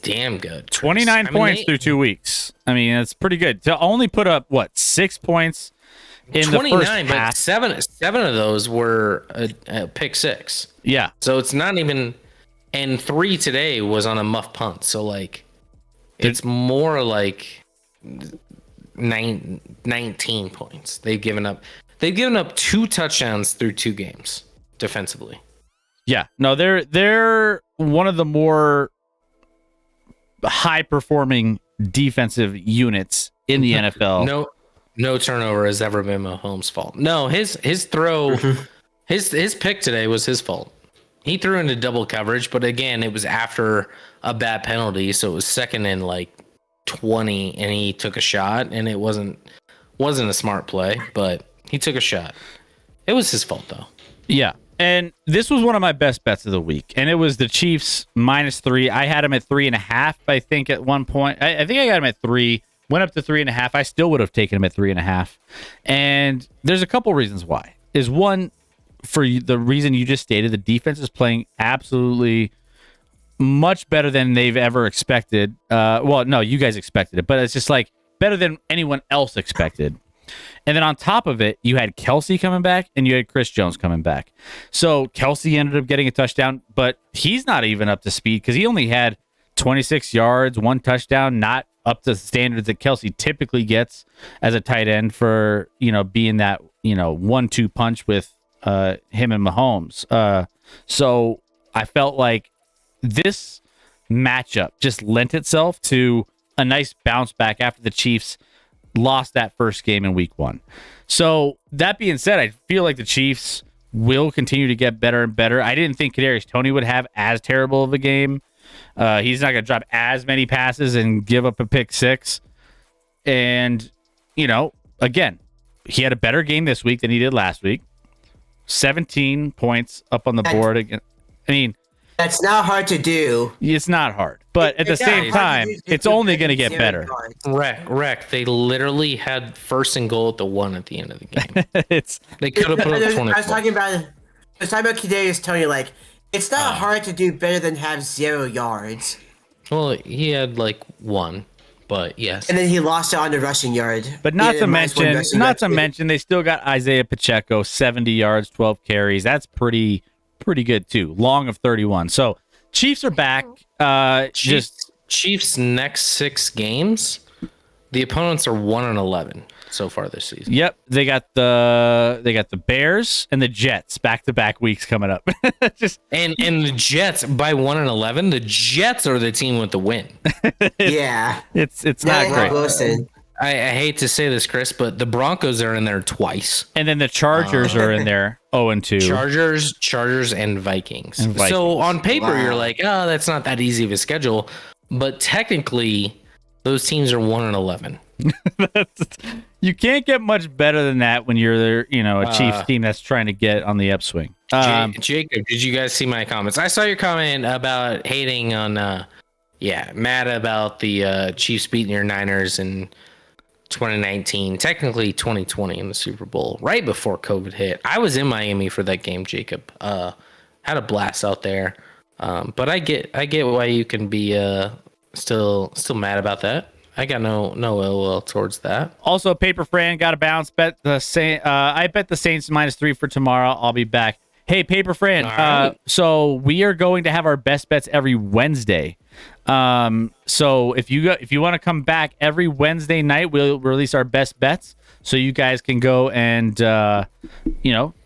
damn good. Chris. 29 points through 2 weeks. I mean, it's pretty good to only put up 6 points in the first half. But seven of those were a pick six. Yeah, so it's not even, and 3 today was on a muff punt. So like, it's more like 19 points they've given up. They've given up 2 touchdowns through 2 games defensively. Yeah, no, they're one of the more high performing defensive units in the NFL. No turnover has ever been Mahomes' fault. No, his throw, his pick today was his fault. He threw into double coverage, but again, it was after a bad penalty, so it was second and like 20, and he took a shot, and it wasn't a smart play, but he took a shot. It was his fault though. Yeah. And this was one of my best bets of the week, and it was the Chiefs -3. I had them at 3.5. I think at one point, I think I got them at 3. Went up to 3.5. I still would have taken them at 3.5. And there's a couple reasons why. Is one, for the reason you just stated, the defense is playing absolutely much better than they've ever expected. Well, no, you guys expected it, but it's just like better than anyone else expected. And then on top of it, you had Kelce coming back and you had Chris Jones coming back. So Kelce ended up getting a touchdown, but he's not even up to speed because he only had 26 yards, 1 touchdown, not up to the standards that Kelce typically gets as a tight end for, being that, 1-2 punch with him and Mahomes. So I felt like this matchup just lent itself to a nice bounce back after the Chiefs lost that first game in week 1. So that being said, I feel like the Chiefs will continue to get better and better. I didn't think Kadarius Toney would have as terrible of a game. He's not going to drop as many passes and give up a pick 6. And, again, he had a better game this week than he did last week. 17 points up on the board again. I mean, that's not hard to do. It's not hard, but at the same time, it's only going to get better. Wreck. They literally had 1st and goal at the 1 at the end of the game. They could have put up 20. I was talking about Kadarius Toney. Like, it's not hard to do better than have 0 yards. Well, he had like 1, but yes. And then he lost it on the rushing yard. But not to mention, they still got Isaiah Pacheco, 70 yards, 12 carries. That's pretty good too. Long of 31. So Chiefs are back. Chiefs next 6 games, the opponents are 1-11 so far this season. Yep, they got the Bears and the Jets back-to-back weeks coming up. and the Jets by 1-11. The Jets are the team with the win. It's not great. I hate to say this, Chris, but the Broncos are in there twice, and then the Chargers are in there 0-2. Chargers, and Vikings. So on paper, you're like, oh, that's not that easy of a schedule, but technically, those teams are 1-11. You can't get much better than that when you're a Chiefs team that's trying to get on the upswing. Jacob, did you guys see my comments? I saw your comment about hating on, mad about the Chiefs beating your Niners and 2019, technically 2020 in the Super Bowl, right before COVID hit. I was in Miami for that game, Jacob. Had a blast out there. But I get why you can be still mad about that. I got no ill will towards that. Also, Paper Fran got a bounce bet. I bet the Saints -3 for tomorrow. I'll be back. Hey, Paper Fran. Right. So we are going to have our best bets every Wednesday. So if you want to come back every Wednesday night, we'll release our best bets so you guys can go and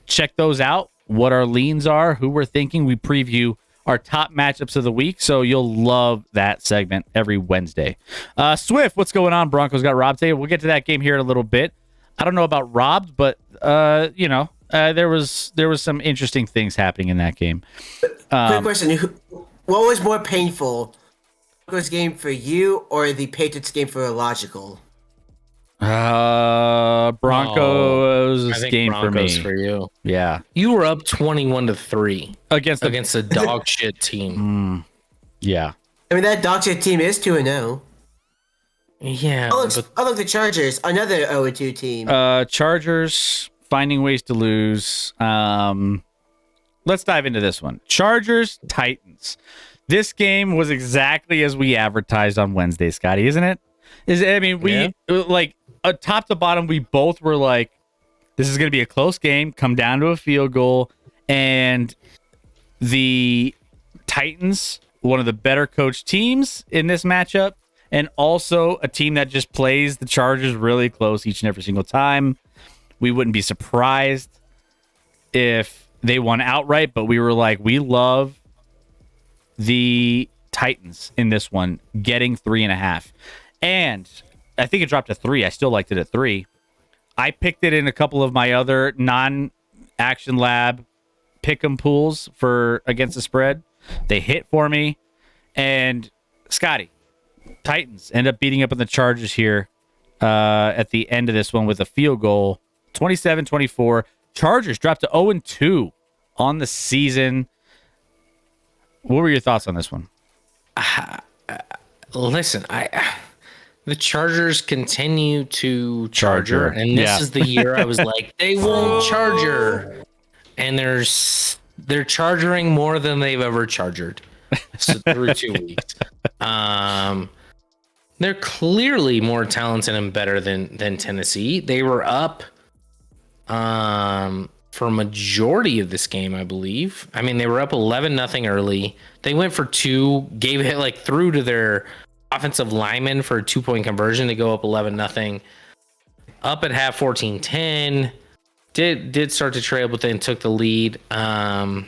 check those out, what our leans are, who we're thinking. We preview our top matchups of the week, so you'll love that segment every Wednesday. Swift, what's going on? Broncos got robbed today. We'll get to that game here in a little bit. I don't know about robbed, but there was some interesting things happening in that game. Quick question: what was more painful? Broncos game for you or the Patriots game for Illogical? Broncos I think game Broncos for me. for you. Yeah. You were up 21-3 Against a dog shit team. Yeah. I mean, that dog shit team is 2-0. Yeah, Oh, but look, the Chargers, another 0-2 team. Chargers finding ways to lose. Let's dive into this one. Chargers, Titans. This game was exactly as we advertised on Wednesday, Scotty, isn't it? Like top to bottom, we both were like, this is going to be a close game, come down to a field goal, and the Titans, one of the better coached teams in this matchup, and also a team that just plays the Chargers really close each and every single time. We wouldn't be surprised if they won outright, but we were like, we love the Titans in this one, getting 3.5. And I think it dropped to 3. I still liked it at 3. I picked it in a couple of my other non-ActionLab pick'em pools for against the spread. They hit for me. And Scotty, Titans end up beating up on the Chargers here at the end of this one with a field goal, 27-24. Chargers dropped to 0-2 on the season. What were your thoughts on this one? listen, the Chargers continue to charger, and this is the year I was like, they won't charger, and they're charging more than they've ever charged through 2 weeks. They're clearly more talented and better than Tennessee. They were up for a majority of this game, I believe. I mean, they were up 11-0 early. They went for 2, gave it through to their offensive lineman for a 2-point conversion to go up 11-0. Up at half 14-10. Did start to trail, but then took the lead. I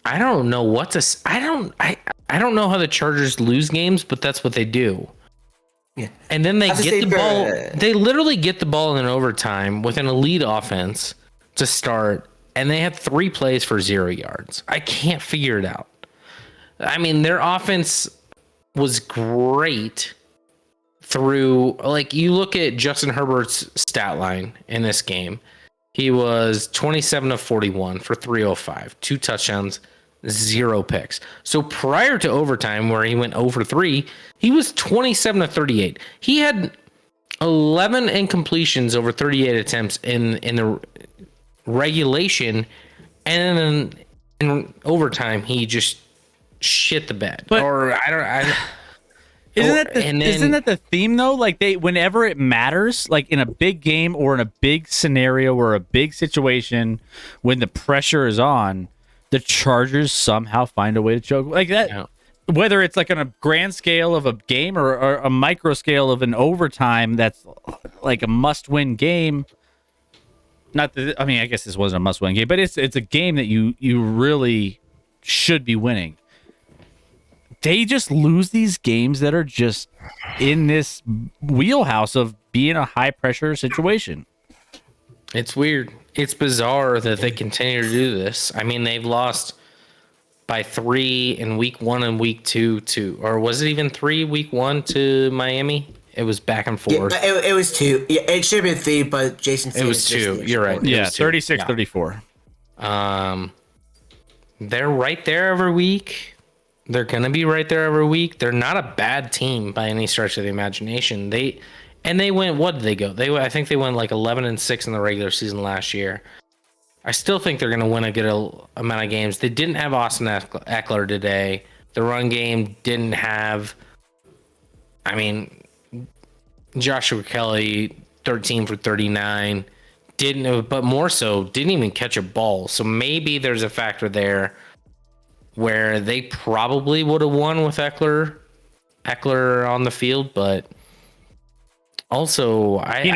don't know what to. I don't know how the Chargers lose games, but that's what they do. Yeah. And then they get the ball. They literally get the ball in overtime with an elite offense to start, and they have 3 plays for 0 yards. I can't figure it out. I mean, their offense was great through, you look at Justin Herbert's stat line in this game. He was 27 of 41 for 305, 2 touchdowns, 0 picks. So prior to overtime, where he went over 3, he was 27 of 38. He had 11 incompletions over 38 attempts in the regulation, and then in overtime he just shit the bed. Isn't that the theme though? Whenever it matters, in a big game or in a big scenario or a big situation, when the pressure is on, the Chargers somehow find a way to choke like that. Yeah. Whether it's on a grand scale of a game or a micro scale of an overtime, that's like a must-win game. Not that, I guess this wasn't a must-win game, but it's a game that you really should be winning. They just lose these games that are just in this wheelhouse of being a high-pressure situation. It's weird. It's bizarre that they continue to do this. I mean, they've lost by 3 in week 1 and week 2 or was it even 3 week 1 to Miami? It was back and forth. Yeah, it was 2. Yeah, it should have been 3, but Jason. It was 2. You're right. Yeah, 36-34. They're right there every week. They're gonna be right there every week. They're not a bad team by any stretch of the imagination. They went. What did they go? I think they went 11-6 in the regular season last year. I still think they're going to win a good amount of games. They didn't have Austin Eckler today. The run game didn't have. Joshua Kelly, 13 for 39, but more so, didn't even catch a ball. So maybe there's a factor there where they probably would have won with Eckler on the field, but. Also, I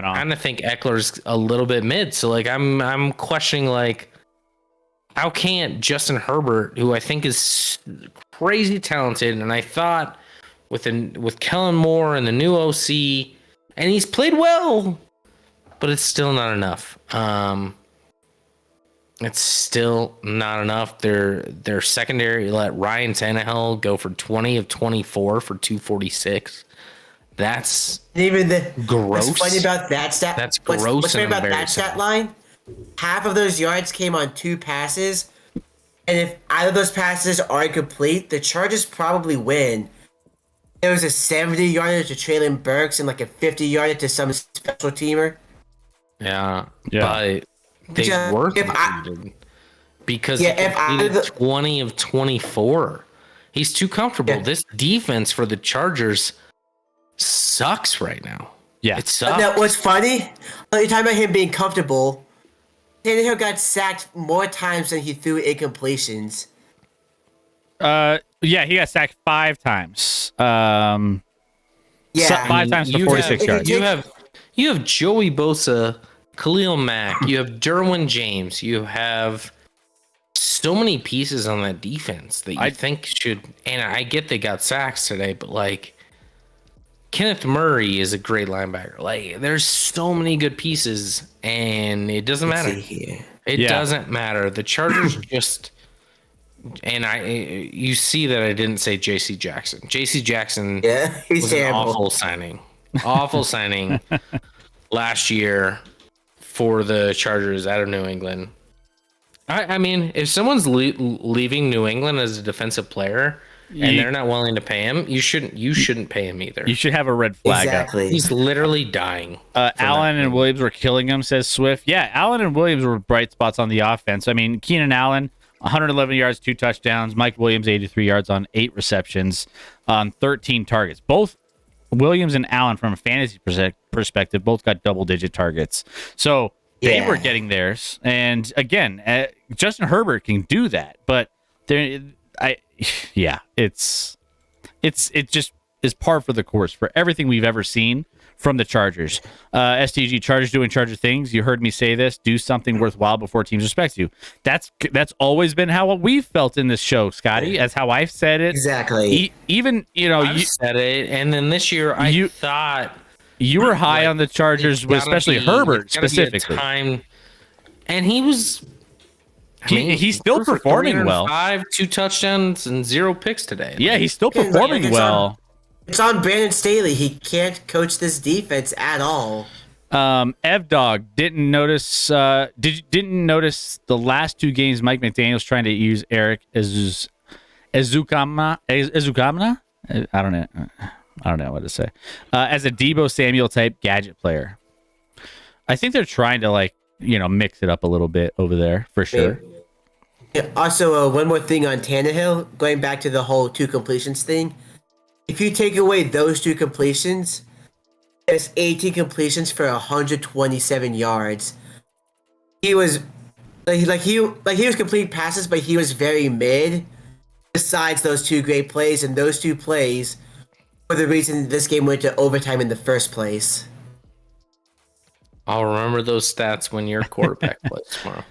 kind of think Eckler's a little bit mid. So I'm questioning how can't Justin Herbert, who I think is crazy talented, and I thought with Kellen Moore and the new OC, and he's played well, but it's still not enough. It's still not enough. Their secondary let Ryan Tannehill go for 20 of 24 for 246. That's Even the gross. What's funny about that stat? That's What's gross funny and about that embarrassing. stat line? Half of those yards came on 2 passes, and if either of those passes are incomplete, the Chargers probably win. There was a 70-yarder to Traylon Burks and like a 50-yarder to some special teamer. Yeah, Yeah. but they Yeah, were if I- completed because Yeah, he if I completed the 20 of 24. He's too comfortable. Yeah. This defense for the Chargers sucks right now. Yeah. It sucks. Now, what's funny? You're talking about him being comfortable. Tannehill got sacked more times than he threw incompletions. Yeah, he got sacked 5 times. Yeah, 5 times for You 46 have, yards. you have Joey Bosa, Khalil Mack, you have Derwin James, you have so many pieces on that defense that you think should. And I get they got sacks today, but like Kenneth Murray is a great linebacker. Like there's so many good pieces, and it doesn't Let's matter. see here. It doesn't matter. The Chargers just. And you see that I didn't say J.C. Jackson. J.C. Jackson Yeah, he's was an terrible. awful signing. Awful signing last year for the Chargers out of New England. I mean, if someone's leaving New England as a defensive player and they're not willing to pay him, you shouldn't pay him either. You should have a red flag up. Exactly. He's literally dying. Allen and Williams were killing him, says Swift. Yeah, Allen and Williams were bright spots on the offense. I mean, Keenan Allen, 111 yards, 2 touchdowns. Mike Williams, 83 yards on 8 receptions, 13 targets. Both Williams and Allen, from a fantasy perspective, both got double-digit targets. So they were getting theirs. And again, Justin Herbert can do that. But it just is par for the course for everything we've ever seen from the Chargers. STG, Chargers doing Charger things. You heard me say this. Do something worthwhile before teams respect you. That's always been how we've felt in this show, Scotty. That's how I've said it. Exactly. Even, I've said it. And then this year, I thought you were high on the Chargers, especially Herbert specifically. And he was... he's still performing well. 2 touchdowns and 0 picks today. Yeah, he's still performing well. It's on Brandon Staley. He can't coach this defense at all. Evdog didn't notice. Didn't notice the last 2 games. Mike McDaniel's trying to use Eric Ezukamna. I don't know what to say. As a Deebo Samuel type gadget player. I think they're trying to mix it up a little bit over there for sure. Yeah, also, one more thing on Tannehill, going back to the whole 2 completions thing. If you take away those 2 completions, there's 18 completions for 127 yards. He was he was complete passes, but he was very mid. Besides those 2 great plays, and those 2 plays were the reason this game went to overtime in the first place. I'll remember those stats when your quarterback plays tomorrow.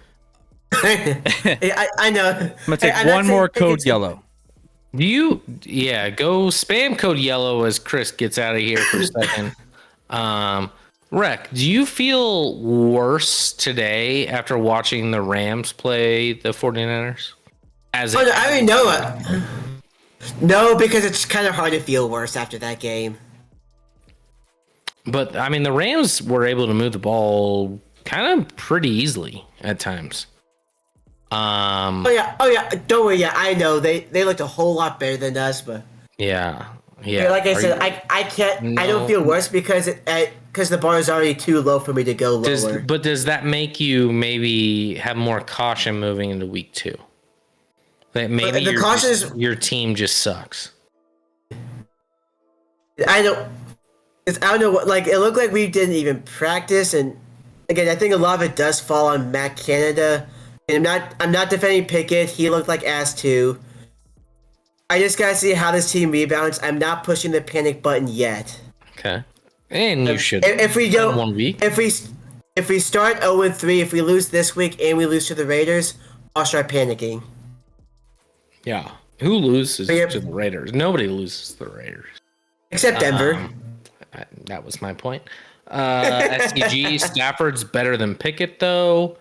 I know. I'm gonna take one more code yellow. Go spam code yellow as Chris gets out of here for a second. Rec, do you feel worse today after watching the Rams play the 49ers? I already know it. No, because it's kind of hard to feel worse after that game. But, I mean, the Rams were able to move the ball kind of pretty easily at times. Oh yeah. Don't worry. Yeah, I know they looked a whole lot better than us, but yeah. Like I said, I can't. No. I don't feel worse because the bar is already too low for me to go lower. But does that make you maybe have more caution moving into week 2? That maybe your team just sucks. I don't know what. Like, it looked like we didn't even practice, and again, I think a lot of it does fall on Matt Canada. And I'm not defending Pickett. He looked like ass too. I just gotta see how this team rebounds. I'm not pushing the panic button yet. Okay. And you should. If we go 1 week. If we start 0-3, if we lose this week and we lose to the Raiders, I'll start panicking. Yeah. Who loses to the Raiders? Nobody loses to the Raiders. Except Denver. That was my point. SCG, Stafford's better than Pickett, though.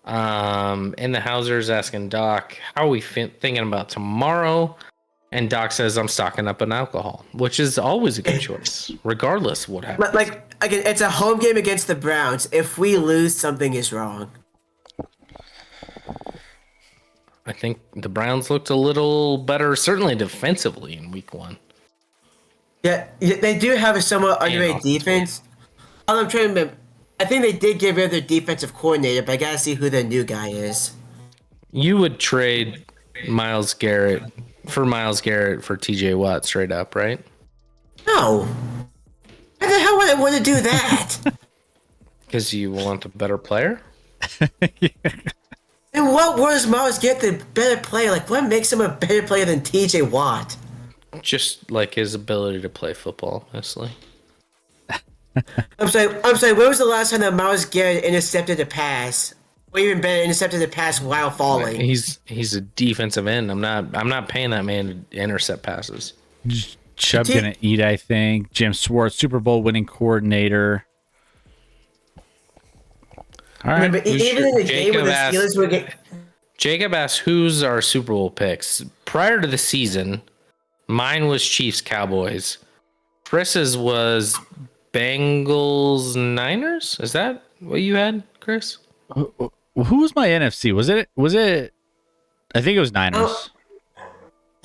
In the Hauser's asking Doc, how are we thinking about tomorrow? And Doc says, I'm stocking up on alcohol, which is always a good choice, regardless of what happens. Like, again, it's a home game against the Browns. If we lose, something is wrong. I think the Browns looked a little better, certainly defensively in week 1. Yeah, they do have a somewhat underrated defense. All I'm trying to remember, I think they did get rid of their defensive coordinator, but I gotta see who the new guy is. You would trade Myles Garrett for TJ Watt straight up, right? No. Why the hell would I want to do that? Because you want a better player? In what world does Myles get the better player? Like, what makes him a better player than TJ Watt? Just like his ability to play football, honestly. I'm sorry, when was the last time that Myles Garrett intercepted a pass? Or even better, intercepted a pass while falling? He's a defensive end. I'm not paying that man to intercept passes. Chubb gonna eat, I think. Jim Schwartz, Super Bowl winning coordinator. All right. Remember, even in the game where the Steelers were getting... Jacob asked, who's our Super Bowl picks? Prior to the season, mine was Chiefs Cowboys. Chris's was Bengals Niners. Is that what you had, Chris? Who was my NFC? Was it? I think it was Niners.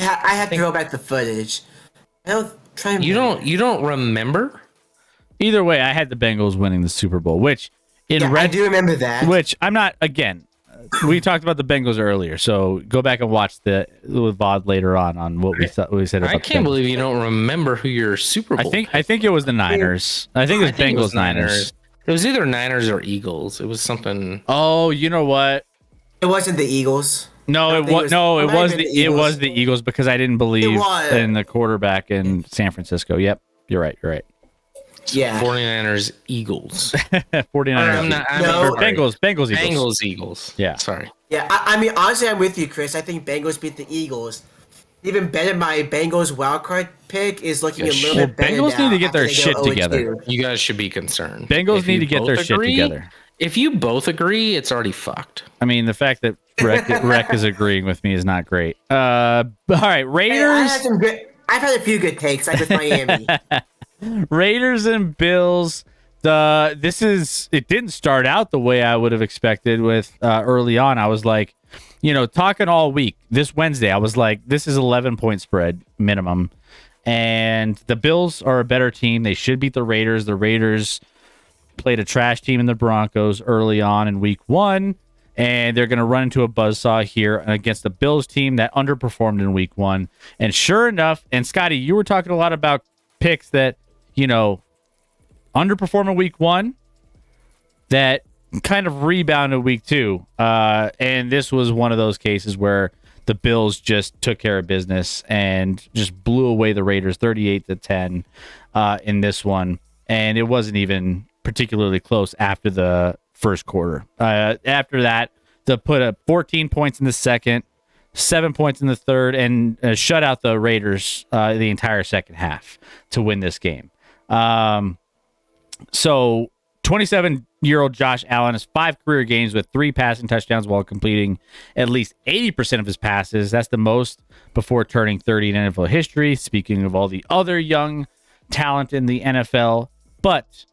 I have to go back the footage. I don't try and You don't remember? Either way, I had the Bengals winning the Super Bowl, which I do remember that. Which I'm not. Again, we talked about the Bengals earlier, so go back and watch the VOD later on what we thought we said. About I can't believe you don't remember who your Super Bowl. I think it was the Niners. I think it was Bengals Niners. It was either Niners or Eagles. It was something. Oh, you know what? It wasn't the Eagles. No, it was the Eagles because I didn't believe in the quarterback in San Francisco. Yep, you're right. Yeah. 49ers, Eagles. 49ers. Bengals, Eagles. Yeah. Sorry. Yeah, I mean, honestly, I'm with you, Chris. I think Bengals beat the Eagles. Even better, my Bengals wildcard pick is looking a little bit better Bengals now need to get their after they shit go 0-2. together. You guys should be concerned. Bengals need to get their shit together. If you both agree, it's already fucked. I mean, the fact that Rec is agreeing with me is not great. All right, Raiders. Hey, I've had a few good takes, like with Miami. Raiders and Bills. It didn't start out the way I would have expected with early on. I was like, talking all week. This Wednesday, I was like, this is 11-point spread minimum. And the Bills are a better team. They should beat the Raiders. The Raiders played a trash team in the Broncos early on in week 1. And they're going to run into a buzzsaw here against the Bills team that underperformed in week 1. And sure enough, and Scotty, you were talking a lot about picks that, underperform in week 1 that kind of rebounded week 2. And this was one of those cases where the Bills just took care of business and just blew away the Raiders 38-10 in this one. And it wasn't even particularly close after the first quarter. After that, they put up 14 points in the second, 7 points in the third, and shut out the Raiders the entire second half to win this game. So 27-year-old Josh Allen has 5 career games with 3 passing touchdowns while completing at least 80% of his passes. That's the most before turning 30 in NFL history. Speaking of all the other young talent in the NFL, but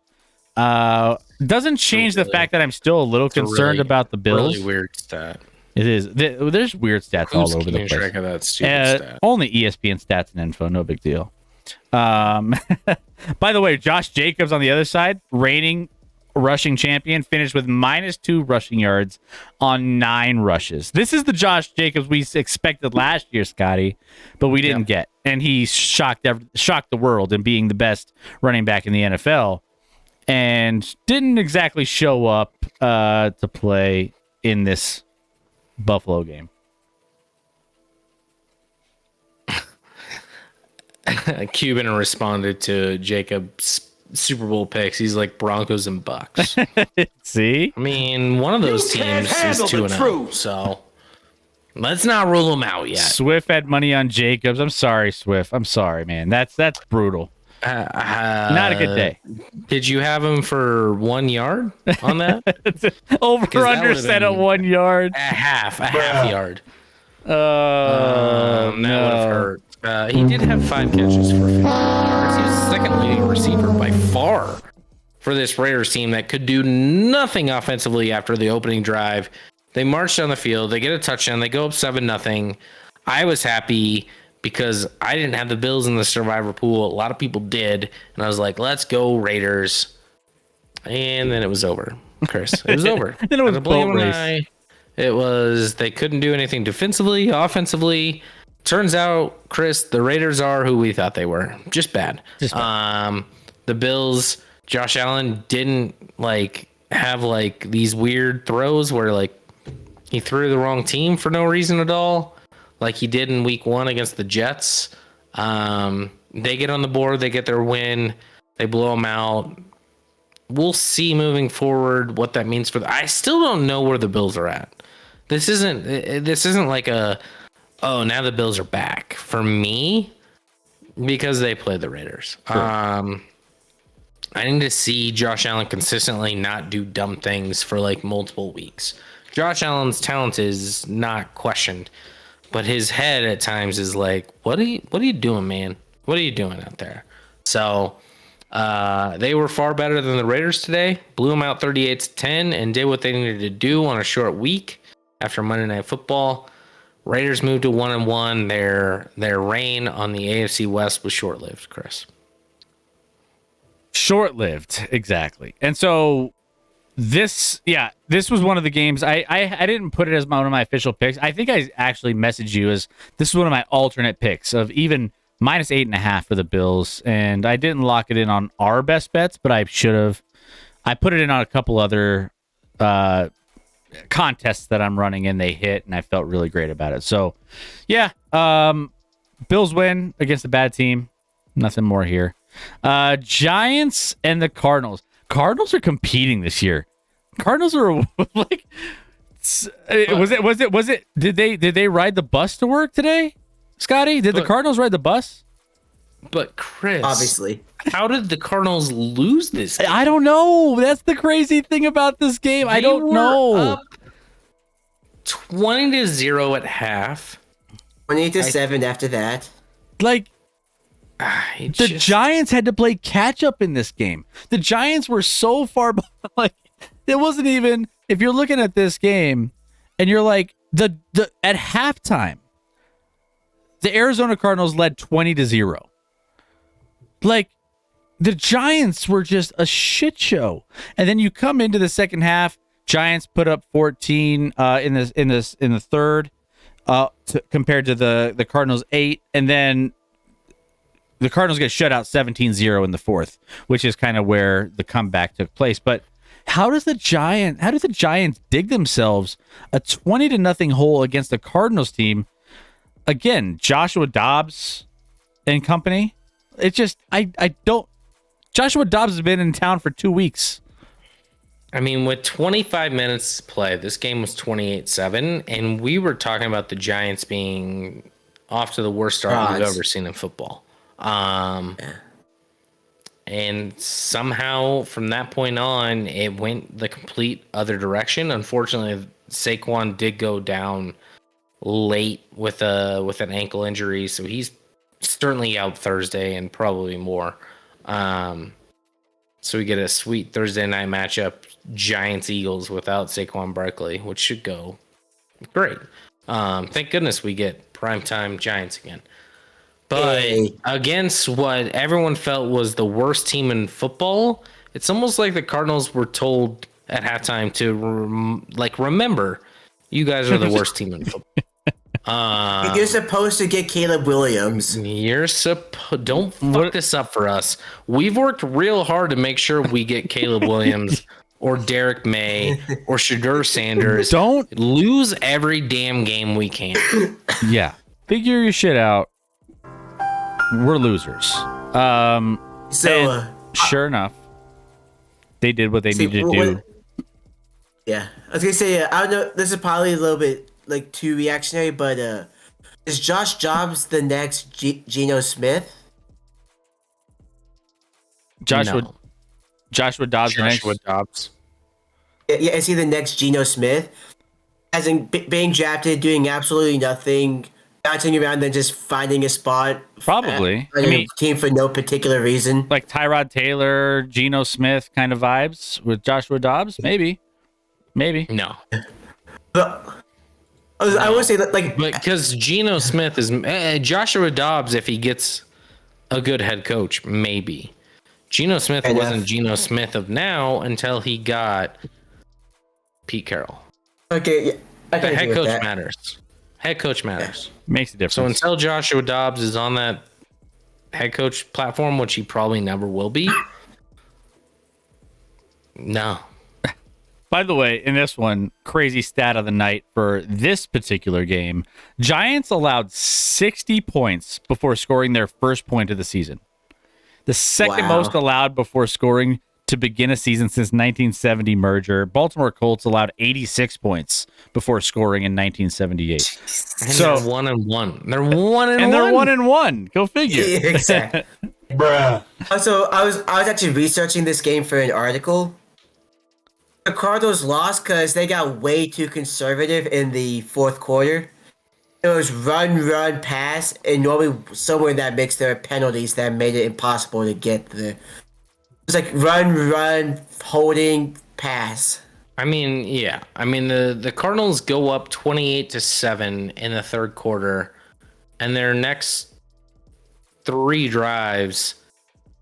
doesn't change the fact that I'm still a little concerned about the Bills. Really weird stat. It is. There's weird stats all over the place. Track of that stupid stat? Only ESPN stats and info. No big deal. By the way, Josh Jacobs on the other side, reigning rushing champion, finished with -2 rushing yards on 9 rushes. This is the Josh Jacobs we expected last year, Scotty, but we didn't get. And he shocked the world in being the best running back in the NFL, and didn't exactly show up to play in this Buffalo game. Cuban responded to Jacob's Super Bowl picks. He's like Broncos and Bucks. See? I mean, one of those teams is 2-0, so let's not rule them out yet. Swift had money on Jacobs. I'm sorry, Swift. I'm sorry, man. That's brutal. Not a good day. Did you have him for 1 yard on that? Over under set at 1 yard. A half yard. Oh, That would have hurt. He did have 5 catches for 51 yards. He was the second leading receiver by far for this Raiders team that could do nothing offensively after the opening drive. They march down the field. They get a touchdown. They go up 7-0. I was happy because I didn't have the Bills in the survivor pool. A lot of people did. And I was like, let's go Raiders. And then it was over, Chris. It was over. Then it was a boat race. It was, they couldn't do anything defensively, offensively. Turns out, Chris, the Raiders are who we thought they were. Just bad. The Bills, Josh Allen didn't have these weird throws where he threw the wrong team for no reason at all, like he did in week 1 against the Jets. They get on the board, they get their win, they blow them out. We'll see moving forward what that means for I still don't know where the Bills are at. This isn't like now the Bills are back for me because they played the Raiders. Sure. I need to see Josh Allen consistently not do dumb things for multiple weeks. Josh Allen's talent is not questioned, but his head at times is like, what are you doing, man? What are you doing out there? So they were far better than the Raiders today, blew them out 38-10 and did what they needed to do on a short week after Monday Night Football. Raiders moved to 1-1. Their reign on the AFC West was short-lived, Chris. Short-lived, exactly. And so this was one of the games. I didn't put it as one of my official picks. I think I actually messaged you as this is one of my alternate picks of even -8.5 for the Bills, and I didn't lock it in on our best bets, but I should have. I put it in on a couple other contests that I'm running, and they hit, and I felt really great about it. So, yeah, Bills win against a bad team. Nothing more here. Giants and the Cardinals. Cardinals are competing this year. Cardinals are was it? Did they ride the bus to work today? Scotty, did the Cardinals ride the bus? But Chris, obviously, how did the Cardinals lose this game? I don't know. That's the crazy thing about this game. I don't know. Up 20-0 at half. 28-7 after that. The Giants had to play catch up in this game. The Giants were so far it wasn't even, if you're looking at this game and you're like the at halftime, the Arizona Cardinals led 20-0. The Giants were just a shit show. And then you come into the second half, Giants put up 14 in the third compared to the Cardinals 8, and then the Cardinals get shut out 17-0 in the fourth, which is kind of where the comeback took place. But how do the Giants dig themselves a 20-0 hole against the Cardinals team? Again, Joshua Dobbs and company. It's just I don't. Joshua Dobbs has been in town for 2 weeks. I mean, with 25 minutes to play, this game was 28-7, and we were talking about the Giants being off to the worst start we've ever seen in football. And somehow from that point on, it went the complete other direction. Unfortunately, Saquon did go down late with an ankle injury, so he's certainly out Thursday and probably more. So we get a sweet Thursday night matchup, Giants-Eagles without Saquon Barkley, which should go great. Thank goodness we get primetime Giants again. But against what everyone felt was the worst team in football, it's almost like the Cardinals were told at halftime to remember, you guys are the worst team in football. You're supposed to get Caleb Williams. Don't fuck this up for us. We've worked real hard to make sure we get Caleb Williams or Derek May or Shadur Sanders. Don't lose every damn game we can. Yeah. Figure your shit out. We're losers. Sure enough, they did what they needed to do. Yeah. I was going to say, I don't know, this is probably a little bit too reactionary, but is Josh Jobs the next Geno Smith? Joshua No. Joshua Dobbs. Joshua Dobbs. Yeah, is he the next Geno Smith? As in being drafted, doing absolutely nothing, bouncing around, then just finding a spot. Probably. On I mean, a team for no particular reason. like Tyrod Taylor, Geno Smith kind of vibes with Joshua Dobbs. Maybe. No. But I would say that, like, Because Geno Smith is Joshua Dobbs, if he gets a good head coach, maybe. Geno Smith Fair wasn't enough. Geno Smith of now until he got Pete Carroll. okay, yeah, I The can head agree with coach that. matters. Head coach matters. Makes a difference. So until Joshua Dobbs is on that head coach platform, which he probably never will be, no. By the way, in this one, crazy stat of the night for this particular game, Giants allowed 60 points before scoring their first point of the season. The second Wow. most allowed before scoring to begin a season since 1970 merger. Baltimore Colts allowed 86 points before scoring in 1978. And So- they're 1-1. They're 1-1. And they're 1-1. Go figure. Yeah, exactly. Bruh. Also, I was actually researching this game for an article. The Cardinals lost because they got way too conservative in the fourth quarter. It was run, pass, and normally somewhere in that mix there are penalties that made it impossible to get there. It was like run, holding, pass. I mean, yeah. I mean, the Cardinals go up 28-7 in the third quarter, and their next 3 drives,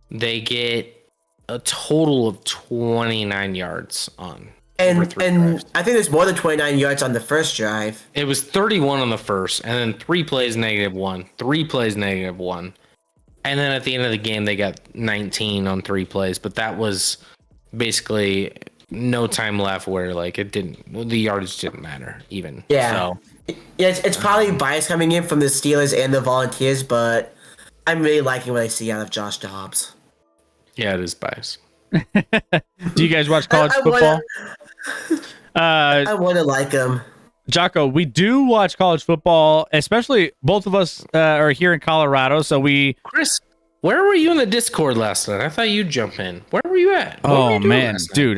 they get a total of 29 yards on. over And 3 and drives. I think there's more than 29 yards on the first drive. It was 31 on the first, and then 3 plays -1, 3 plays -1. And then at the end of the game, they got 19 on 3 plays, but that was basically no time left where like the yardage didn't matter even. Yeah. So Yeah, it's probably bias coming in from the Steelers and the Volunteers, but I'm really liking what I see out of Josh Dobbs. yeah, it is bias. Do you guys watch college I football? I want to like him. Jocko, we do watch college football, especially both of us are here in Colorado. So we, Chris, where were you in the Discord last night? I thought you'd jump in. Where were you at? What were oh you doing man, last night? dude,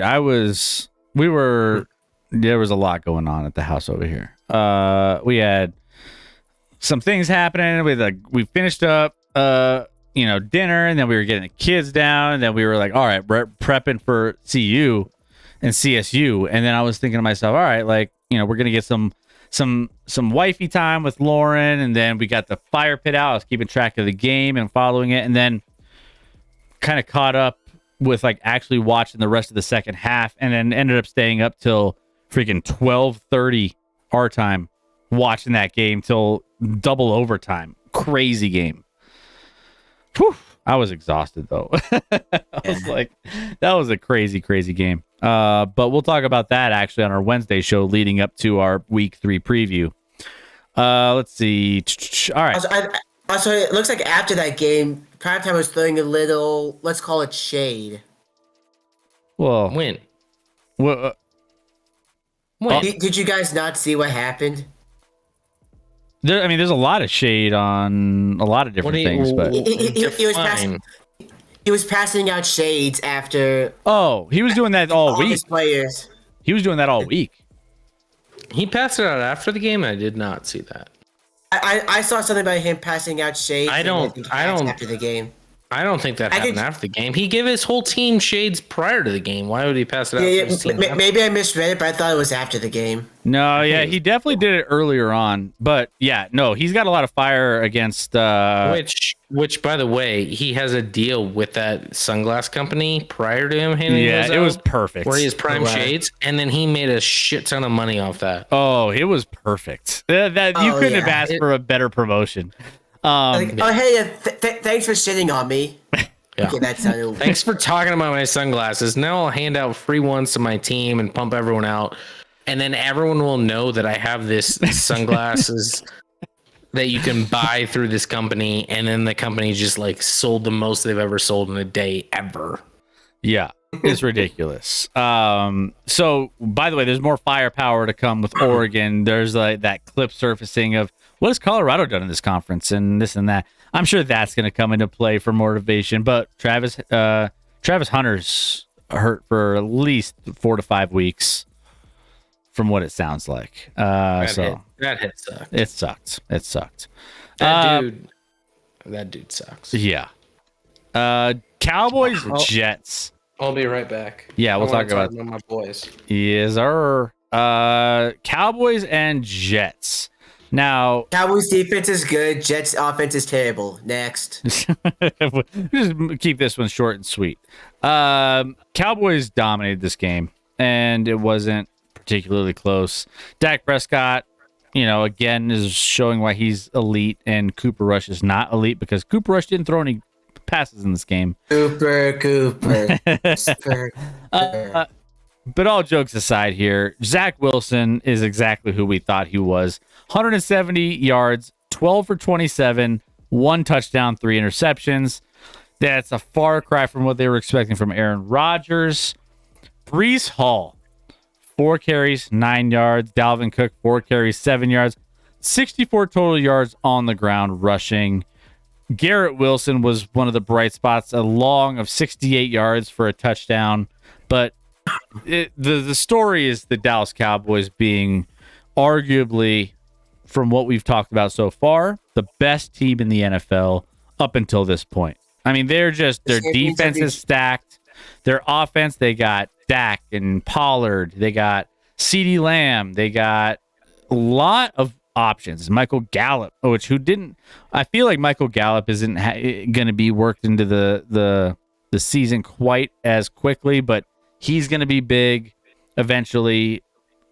there was a lot going on at the house over here. We had some things happening. We finished up, dinner, and then we were getting the kids down, and then we were like, all right, we're prepping for CU and CSU. And then I was thinking to myself, all right, we're going to get some wifey time with Lauren. And then we got the fire pit out. I was keeping track of the game and following it. And then kind of caught up with actually watching the rest of the second half, and then ended up staying up till freaking 12:30 our time watching that game till double overtime. Crazy game. Whew. I was exhausted though. I was like, that was a crazy game. But we'll talk about that actually on our Wednesday show leading up to our week 3 preview. Let's see. All right. Also, it looks like after that game, Primetime was throwing a little, let's call it shade. Well, Win. well Win. Did you guys not see what happened? there's a lot of shade on a lot of different things, but He was Define. He was passing out shades after he was doing that all all week. his players. He was doing that all week. He passed it out after the game. I did not see that. I saw something about him passing out shades. I and don't- think I don't- after the game. I don't think that I happened could- after the game. He gave his whole team shades prior to the game. Why would he pass it out? to his team after? Maybe I misread it, but I thought it was after the game. No, yeah, he definitely did it earlier on. But yeah, no, he's got a lot of fire against Which, by the way, he has a deal with that sunglass company prior to him handing those it was out, perfect. where he has prime Right. shades, and then he made a shit ton of money off that. Oh, it was perfect. That you Oh, couldn't have yeah. asked for a better promotion. Like, oh hey, thanks for shitting on me. Yeah. Okay, that sounded. Thanks for talking about my sunglasses. Now I'll hand out free ones to my team and pump everyone out. And then everyone will know that I have this sunglasses that you can buy through this company. And then the company just sold the most they've ever sold in a day ever. Yeah, it's ridiculous. So by the way, there's more firepower to come with Oregon. There's that clip surfacing of what has Colorado done in this conference and this and that. I'm sure that's going to come into play for motivation. But Travis Travis Hunter's hurt for at least 4 to 5 weeks, from what it sounds like. That hit sucked. It sucked. It sucked. That dude sucks. Yeah. Cowboys, Jets. I'll be right back. Yeah, we'll talk about my boys. Yes, sir. Cowboys and Jets. Now, Cowboys defense is good. Jets offense is terrible. Next. just keep this one short and sweet. Cowboys dominated this game, and it wasn't particularly close. Dak Prescott, again, is showing why he's elite, and Cooper Rush is not elite because Cooper Rush didn't throw any passes in this game. Cooper. But all jokes aside here, Zach Wilson is exactly who we thought he was. 170 yards, 12 for 27, 1 touchdown, 3 interceptions. That's a far cry from what they were expecting from Aaron Rodgers. Breece Hall, 4 carries, 9 yards. Dalvin Cook, 4 carries, 7 yards. 64 total yards on the ground rushing. Garrett Wilson was one of the bright spots, a long of 68 yards for a touchdown. But the story is the Dallas Cowboys being arguably, from what we've talked about so far, the best team in the NFL up until this point. I mean, their defense is stacked. Their offense, they got Dak and Pollard. They got CeeDee Lamb. They got a lot of options. Michael Gallup, I feel like Michael Gallup isn't going to be worked into the season quite as quickly, but he's going to be big eventually.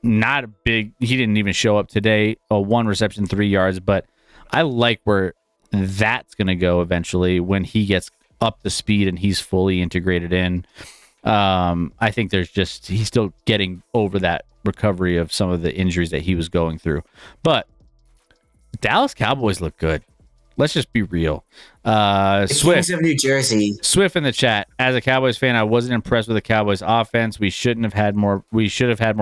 Not a big. He didn't even show up today. 1 reception, 3 yards. But I like where that's going to go eventually when he gets up to speed and he's fully integrated in. I think he's still getting over that recovery of some of the injuries that he was going through. But Dallas Cowboys look good. Let's just be real. Swift of New Jersey. Swift in the chat. As a Cowboys fan, I wasn't impressed with the Cowboys offense. We should have had more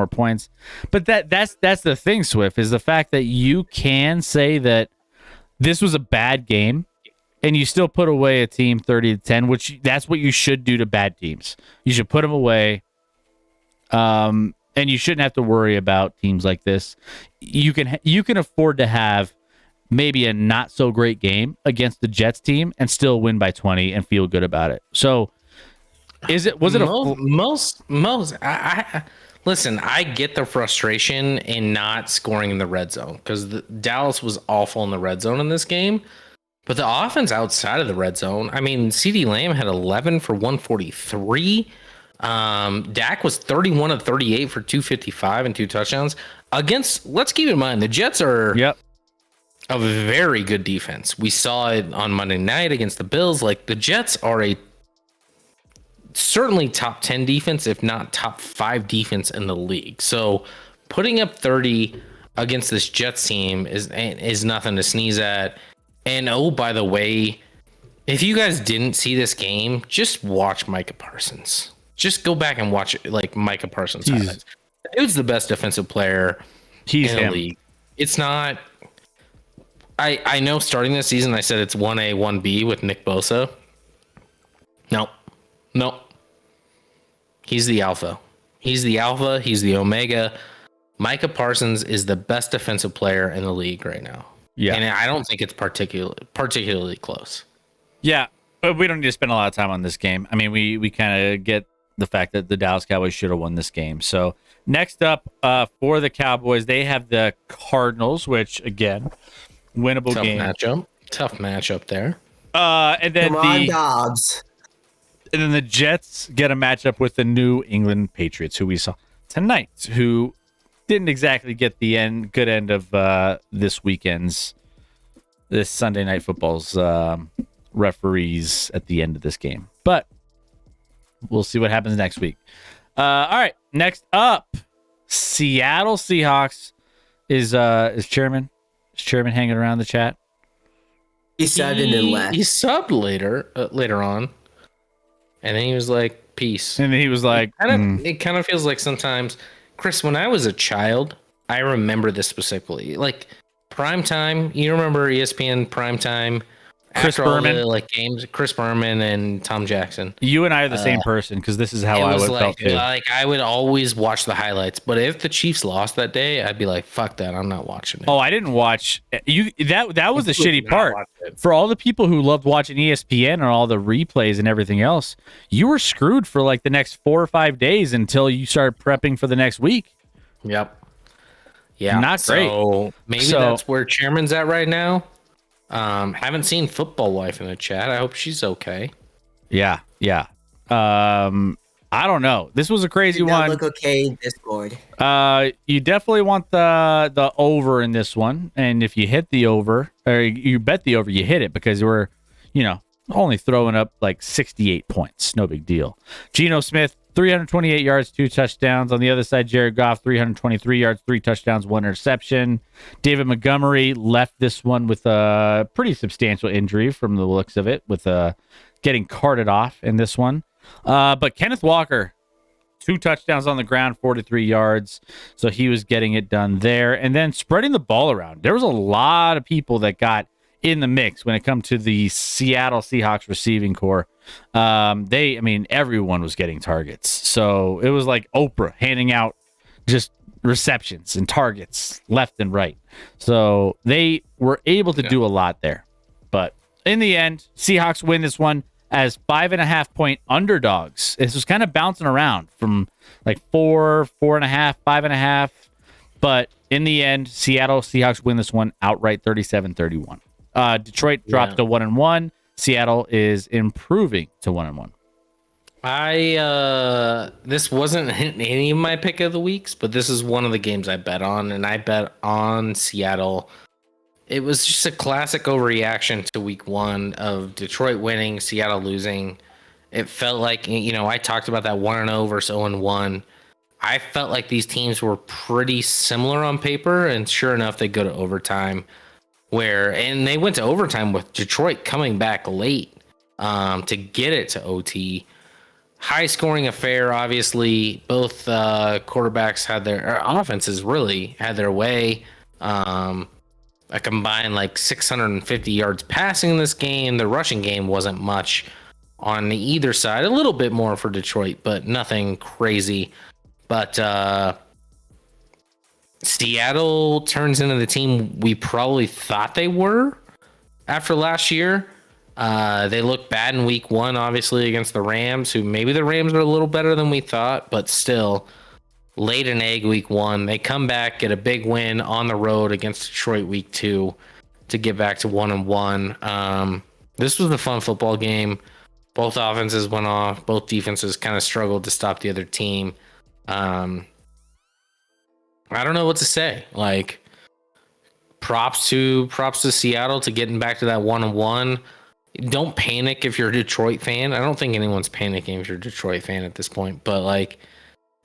points. But that's the thing, Swift, is the fact that you can say that this was a bad game and you still put away a team 30-10, which that's what you should do to bad teams. You should put them away. And you shouldn't have to worry about teams like this. You can afford to have maybe a not so great game against the Jets team and still win by 20 and feel good about it. So listen, I get the frustration in not scoring in the red zone because Dallas was awful in the red zone in this game, but the offense outside of the red zone, I mean, CeeDee Lamb had 11 for 143. Dak was 31 of 38 for 255 and 2 touchdowns let's keep in mind, the Jets are a very good defense. We saw it on Monday night against the Bills. Like, the Jets are a certainly top 10 defense, if not top 5 defense in the league. So putting up 30 against this Jets team is nothing to sneeze at. And oh, by the way, if you guys didn't see this game, just watch Micah Parsons. Just go back and watch like Micah Parsons highlights. Dude's the best defensive player in the league. It's not. I know starting this season I said it's 1A, 1B with Nick Bosa. No. He's the alpha. He's the omega. Micah Parsons is the best defensive player in the league right now. Yeah. And I don't think it's particularly close. Yeah. But we don't need to spend a lot of time on this game. I mean, we kind of get the fact that the Dallas Cowboys should have won this game. So next up for the Cowboys, they have the Cardinals, which, again, winnable game. Tough matchup there. And then Come on, Dobbs. And then the Jets get a matchup with the New England Patriots, who we saw tonight, who didn't exactly get the good end of this Sunday Night Football's referees at the end of this game. But we'll see what happens next week. All right, next up, Seattle Seahawks is Chairman. Is Chairman hanging around the chat? He subbed and then left. He subbed later on, and then he was like, "Peace." And then he was like, It kind of feels like sometimes, Chris, when I was a child, I remember this specifically. Like primetime, you remember ESPN primetime After all Berman. the games, Chris Berman and Tom Jackson. You and I are the same person because this is how I would felt too. I would always watch the highlights, but if the Chiefs lost that day, I'd be like, "Fuck that! I'm not watching it." Oh, I didn't watch you. That was the shitty part for all the people who loved watching ESPN and all the replays and everything else. You were screwed for the next 4 or 5 days until you started prepping for the next week. Yep. Yeah. Not great. So maybe that's where Chairman's at right now. Haven't seen Football Wife in the chat. I hope she's okay. Yeah. I don't know. This was a crazy one. Look okay in Discord. You definitely want the over in this one, and if you hit the over, or you bet the over, you hit it because we're, only throwing up 68 points. No big deal. Geno Smith, 328 yards, 2 touchdowns. On the other side, Jared Goff, 323 yards, 3 touchdowns, 1 interception. David Montgomery left this one with a pretty substantial injury from the looks of it, with getting carted off in this one. But Kenneth Walker, 2 touchdowns on the ground, 43 yards. So he was getting it done there. And then spreading the ball around. There was a lot of people that got in the mix when it comes to the Seattle Seahawks receiving core. Everyone was getting targets. So it was like Oprah handing out just receptions and targets left and right. So they were able to do a lot there. But in the end, Seahawks win this one as 5.5-point underdogs. This was kind of bouncing around from 4, 4.5, 5.5. But in the end, Seattle Seahawks win this one outright 37-31. Detroit dropped to 1-1. Seattle is improving to 1-1. This wasn't any of my pick of the weeks, but this is one of the games I bet on, and I bet on Seattle. It was just a classic overreaction to week 1 of Detroit winning, Seattle losing. It felt like, I talked about that 1-0 versus 0-1. I felt like these teams were pretty similar on paper, and sure enough, they go to overtime. And they went to overtime with Detroit coming back late to get it to OT. High scoring affair, obviously. Both quarterbacks offenses really had their way. A combined 650 yards passing in this game. The rushing game wasn't much on either side. A little bit more for Detroit, but nothing crazy. But Seattle turns into the team we probably thought they were after last year. They looked bad in week 1, obviously, against the Rams, who maybe the Rams are a little better than we thought, but still laid an egg week 1. They come back, get a big win on the road against Detroit week 2 to get back to 1-1. This was a fun football game. Both offenses went off. Both defenses kind of struggled to stop the other team. I don't know what to say. Props to Seattle to getting back to that 1-1. Don't panic if you're a Detroit fan. I don't think anyone's panicking if you're a Detroit fan at this point. But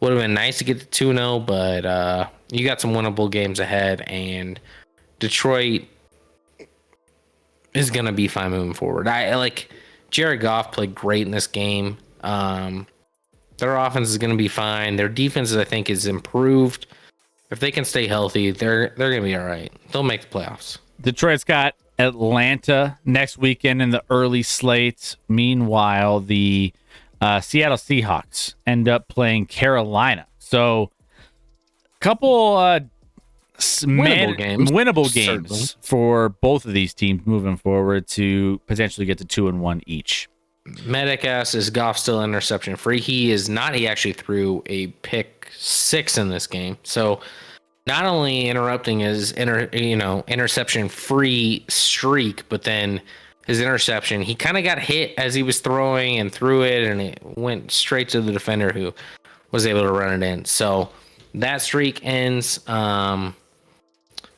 would have been nice to get to 2-0. But you got some winnable games ahead, and Detroit is gonna be fine moving forward. Jared Goff played great in this game. Their offense is gonna be fine. Their defense, I think, is improved. If they can stay healthy, they're going to be all right. They'll make the playoffs. Detroit's got Atlanta next weekend in the early slate. Meanwhile, the Seattle Seahawks end up playing Carolina. So, a couple winnable games for both of these teams moving forward to potentially get to 2-1 each. Medic asks, is Goff still interception free? He is not. He actually threw a pick 6 in this game. So not only interrupting his interception free streak, but then his interception, he kind of got hit as he was throwing and threw it, and it went straight to the defender who was able to run it in. So that streak ends.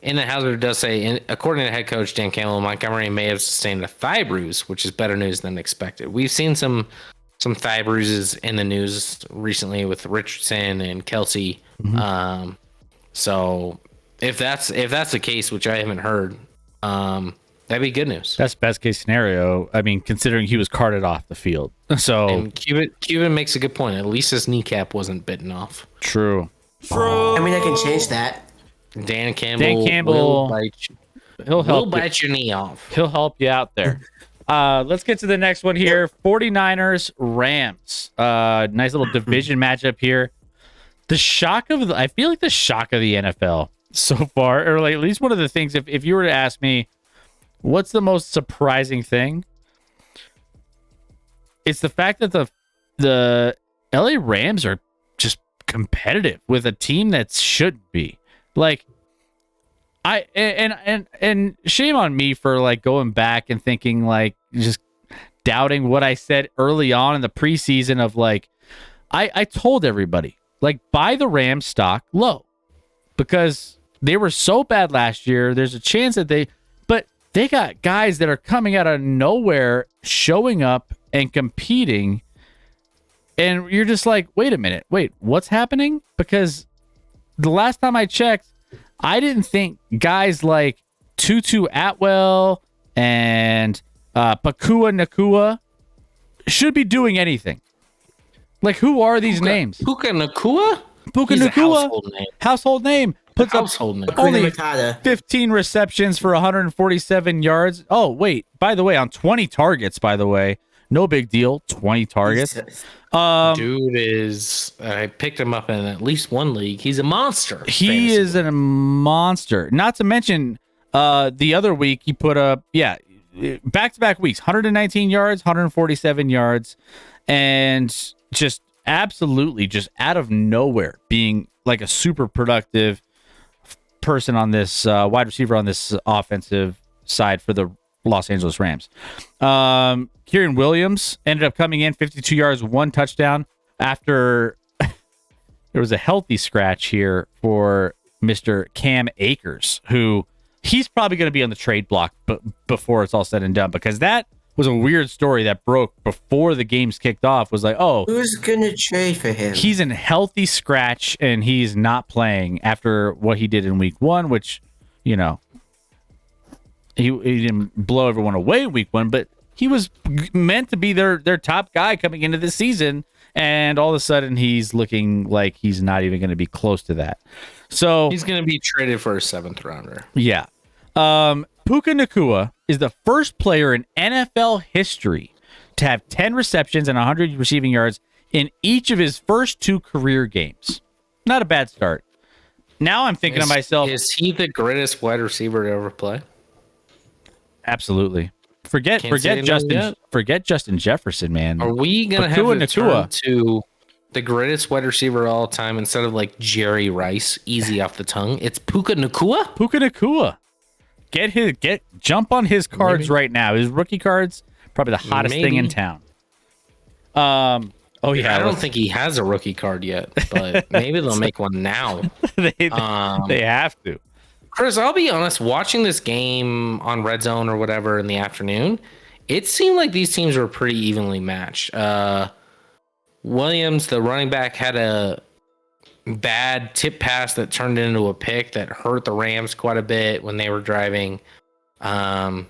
In the Hazard does say, according to head coach Dan Campbell, Montgomery may have sustained a thigh bruise, which is better news than expected. We've seen some thigh bruises in the news recently with Richardson and Kelsey. Mm-hmm. So if that's the case, which I haven't heard, that'd be good news. That's best case scenario. I mean, considering he was carted off the field. So and Cuban makes a good point. At least his kneecap wasn't bitten off. True. I mean, I can change that. Dan Campbell. He'll help. We'll bite your knee off. He'll help you out there. Let's get to the next one here. 49ers Rams. Nice little division matchup here. I feel like the shock of the NFL so far, or like at least one of the things, if you were to ask me, what's the most surprising thing? It's the fact that the LA Rams are just competitive with a team that shouldn't be. Like, and shame on me for like going back and thinking, like, just doubting what I said early on in the preseason of like, I told everybody, like, buy the Rams stock low because they were so bad last year. There's a chance that but they got guys that are coming out of nowhere, showing up and competing. And you're just like, wait a minute, what's happening? Because the last time I checked, I didn't think guys like Tutu Atwell and Pakua Nakua should be doing anything. Like, who are these names? Puka Nakua? Puka Nakua, household name. Puts up only 15 receptions for 147 yards. Oh, wait. By the way, on 20 targets, by the way. No big deal. 20 targets. Dude is... I picked him up in at least one league. He's a monster. He is a monster. Not to mention, the other week he put up... Yeah, back-to-back weeks. 119 yards, 147 yards. And just absolutely just out of nowhere being like a super productive person on this wide receiver on this offensive side for the Los Angeles Rams. Kieran Williams ended up coming in 52 yards, 1 touchdown after there was a healthy scratch here for Mr. Cam Akers, who he's probably going to be on the trade block before it's all said and done, because that was a weird story that broke before the games kicked off. Was like, oh, who's gonna trade for him? He's in healthy scratch and he's not playing after what he did in week 1, which, you know, he didn't blow everyone away in week 1, but he was meant to be their top guy coming into this season, and all of a sudden he's looking like he's not even going to be close to that. So he's going to be traded for a 7th rounder. Yeah. Puka Nakua is the first player in NFL history to have 10 receptions and 100 receiving yards in each of his first 2 career games. Not a bad start. Now I'm thinking to myself, is he the greatest wide receiver to ever play? Absolutely. Forget Justin Jefferson, man. Are we gonna have to turn to the greatest wide receiver of all time instead of like Jerry Rice, easy off the tongue? It's Puka Nakua. Puka Nakua. Jump on his cards right now. His rookie cards, probably the hottest thing in town. Oh yeah, I don't think he has a rookie card yet, but maybe they'll make one now. They have to. Chris, I'll be honest, watching this game on Red Zone or whatever in the afternoon, it seemed like these teams were pretty evenly matched. Williams, the running back, had a bad tip pass that turned into a pick that hurt the Rams quite a bit when they were driving. I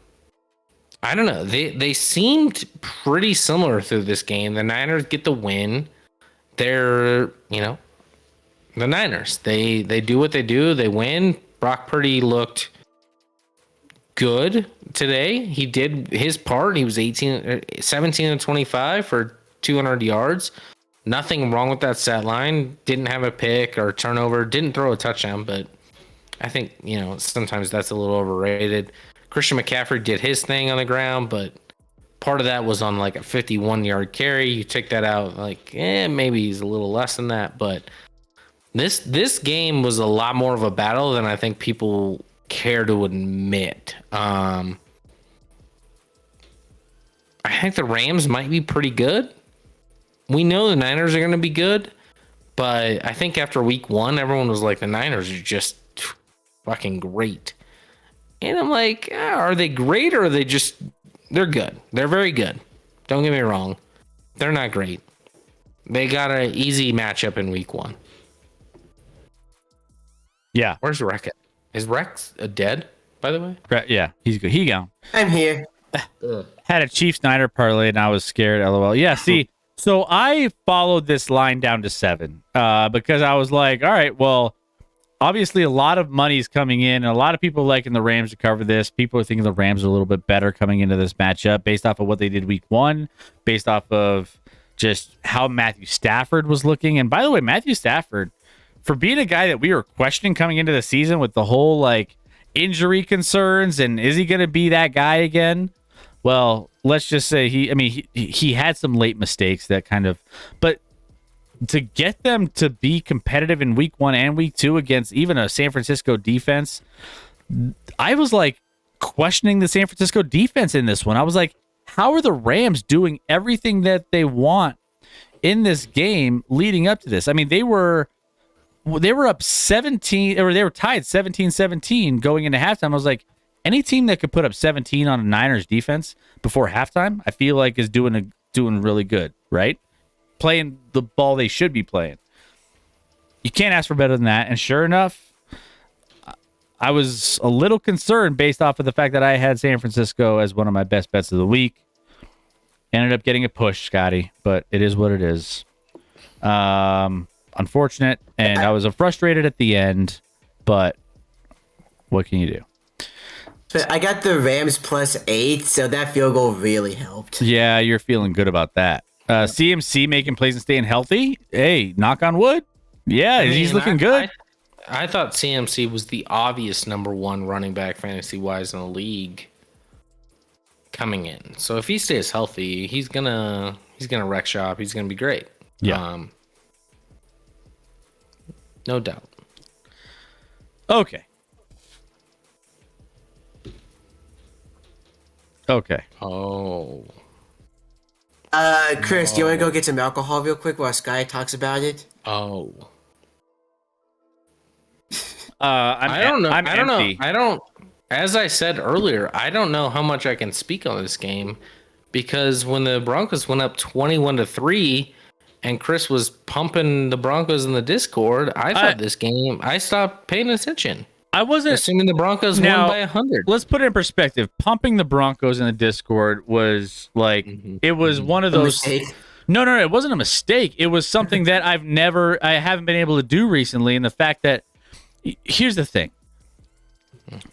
don't know. They seemed pretty similar through this game. The Niners get the win. They're, the Niners. They do what they do. They win. Brock Purdy looked good today. He did his part. He was 17 and 25 for 200 yards. Nothing wrong with that stat line. Didn't have a pick or turnover. Didn't throw a touchdown, but I think, sometimes that's a little overrated. Christian McCaffrey did his thing on the ground, but part of that was on like a 51-yard carry. You take that out, like, maybe he's a little less than that, but This game was a lot more of a battle than I think people care to admit. I think the Rams might be pretty good. We know the Niners are going to be good, but I think after week 1, everyone was like, the Niners are just fucking great. And I'm like, are they great or are they just, they're good. They're very good. Don't get me wrong. They're not great. They got an easy matchup in week 1. Yeah. Where's Rex? Is Rex dead, by the way? Yeah, he's good. He gone. I'm here. Had a Chiefs Niner parlay and I was scared. LOL. Yeah, see, so I followed this line down to 7 because I was like, all right, well, obviously a lot of money's coming in, and a lot of people liking the Rams to cover this. People are thinking the Rams are a little bit better coming into this matchup based off of what they did week 1, based off of just how Matthew Stafford was looking. And by the way, Matthew Stafford, for being a guy that we were questioning coming into the season with the whole like injury concerns and is he going to be that guy again? Well, let's just say he had some late mistakes that kind of, but to get them to be competitive in week 1 and week 2 against even a San Francisco defense, I was like questioning the San Francisco defense in this one. I was like, how are the Rams doing everything that they want in this game leading up to this? I mean, they were up 17, or they were tied 17-17 going into halftime. I was like, any team that could put up 17 on a Niners defense before halftime, I feel like is doing really good, right? Playing the ball they should be playing. You can't ask for better than that. And sure enough, I was a little concerned based off of the fact that I had San Francisco as one of my best bets of the week. Ended up getting a push, Scotty, but it is what it is. Unfortunate, and I was frustrated at the end, but what can you do? But I got the Rams +8, so that field goal really helped. Yeah, you're feeling good about that. CMC making plays and staying healthy. Hey, knock on wood. Yeah, he's looking good. I thought CMC was the obvious number 1 running back fantasy-wise in the league coming in. So if he stays healthy, he's gonna wreck shop. He's gonna be great. Yeah. No doubt. Okay. Oh. Chris, do you want to go get some alcohol real quick while Sky talks about it? Oh. I don't know. I'm empty. I don't. As I said earlier, I don't know how much I can speak on this game because when the Broncos went up 21-3, and Chris was pumping the Broncos in the Discord, I thought this game. I stopped paying attention. I wasn't assuming the Broncos won by 100. Let's put it in perspective. Pumping the Broncos in the Discord was like it was one of those. No, it wasn't a mistake. It was something that I haven't been able to do recently. And the fact that here's the thing.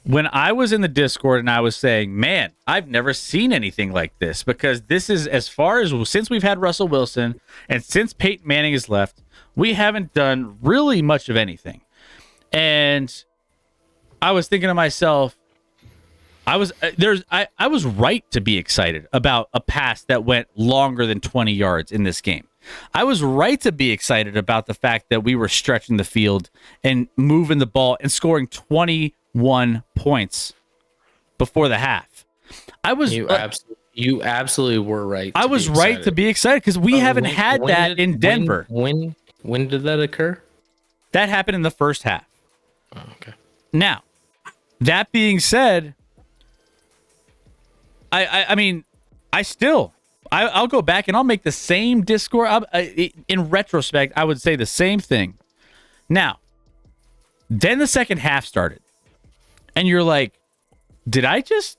When I was in the Discord and I was saying, man, I've never seen anything like this because this is as far as since we've had Russell Wilson and since Peyton Manning has left, we haven't done really much of anything. And I was thinking to myself, I was right to be excited about a pass that went longer than 20 yards in this game. I was right to be excited about the fact that we were stretching the field and moving the ball and scoring 21 points before the half. You absolutely were right. I was right to be excited because we haven't had that in Denver. When did that occur? That happened in the first half. Oh, okay. Now, that being said, I mean, I'll go back and I'll make the same Discord. In retrospect, I would say the same thing. Now, then the second half started, and you're like, did I just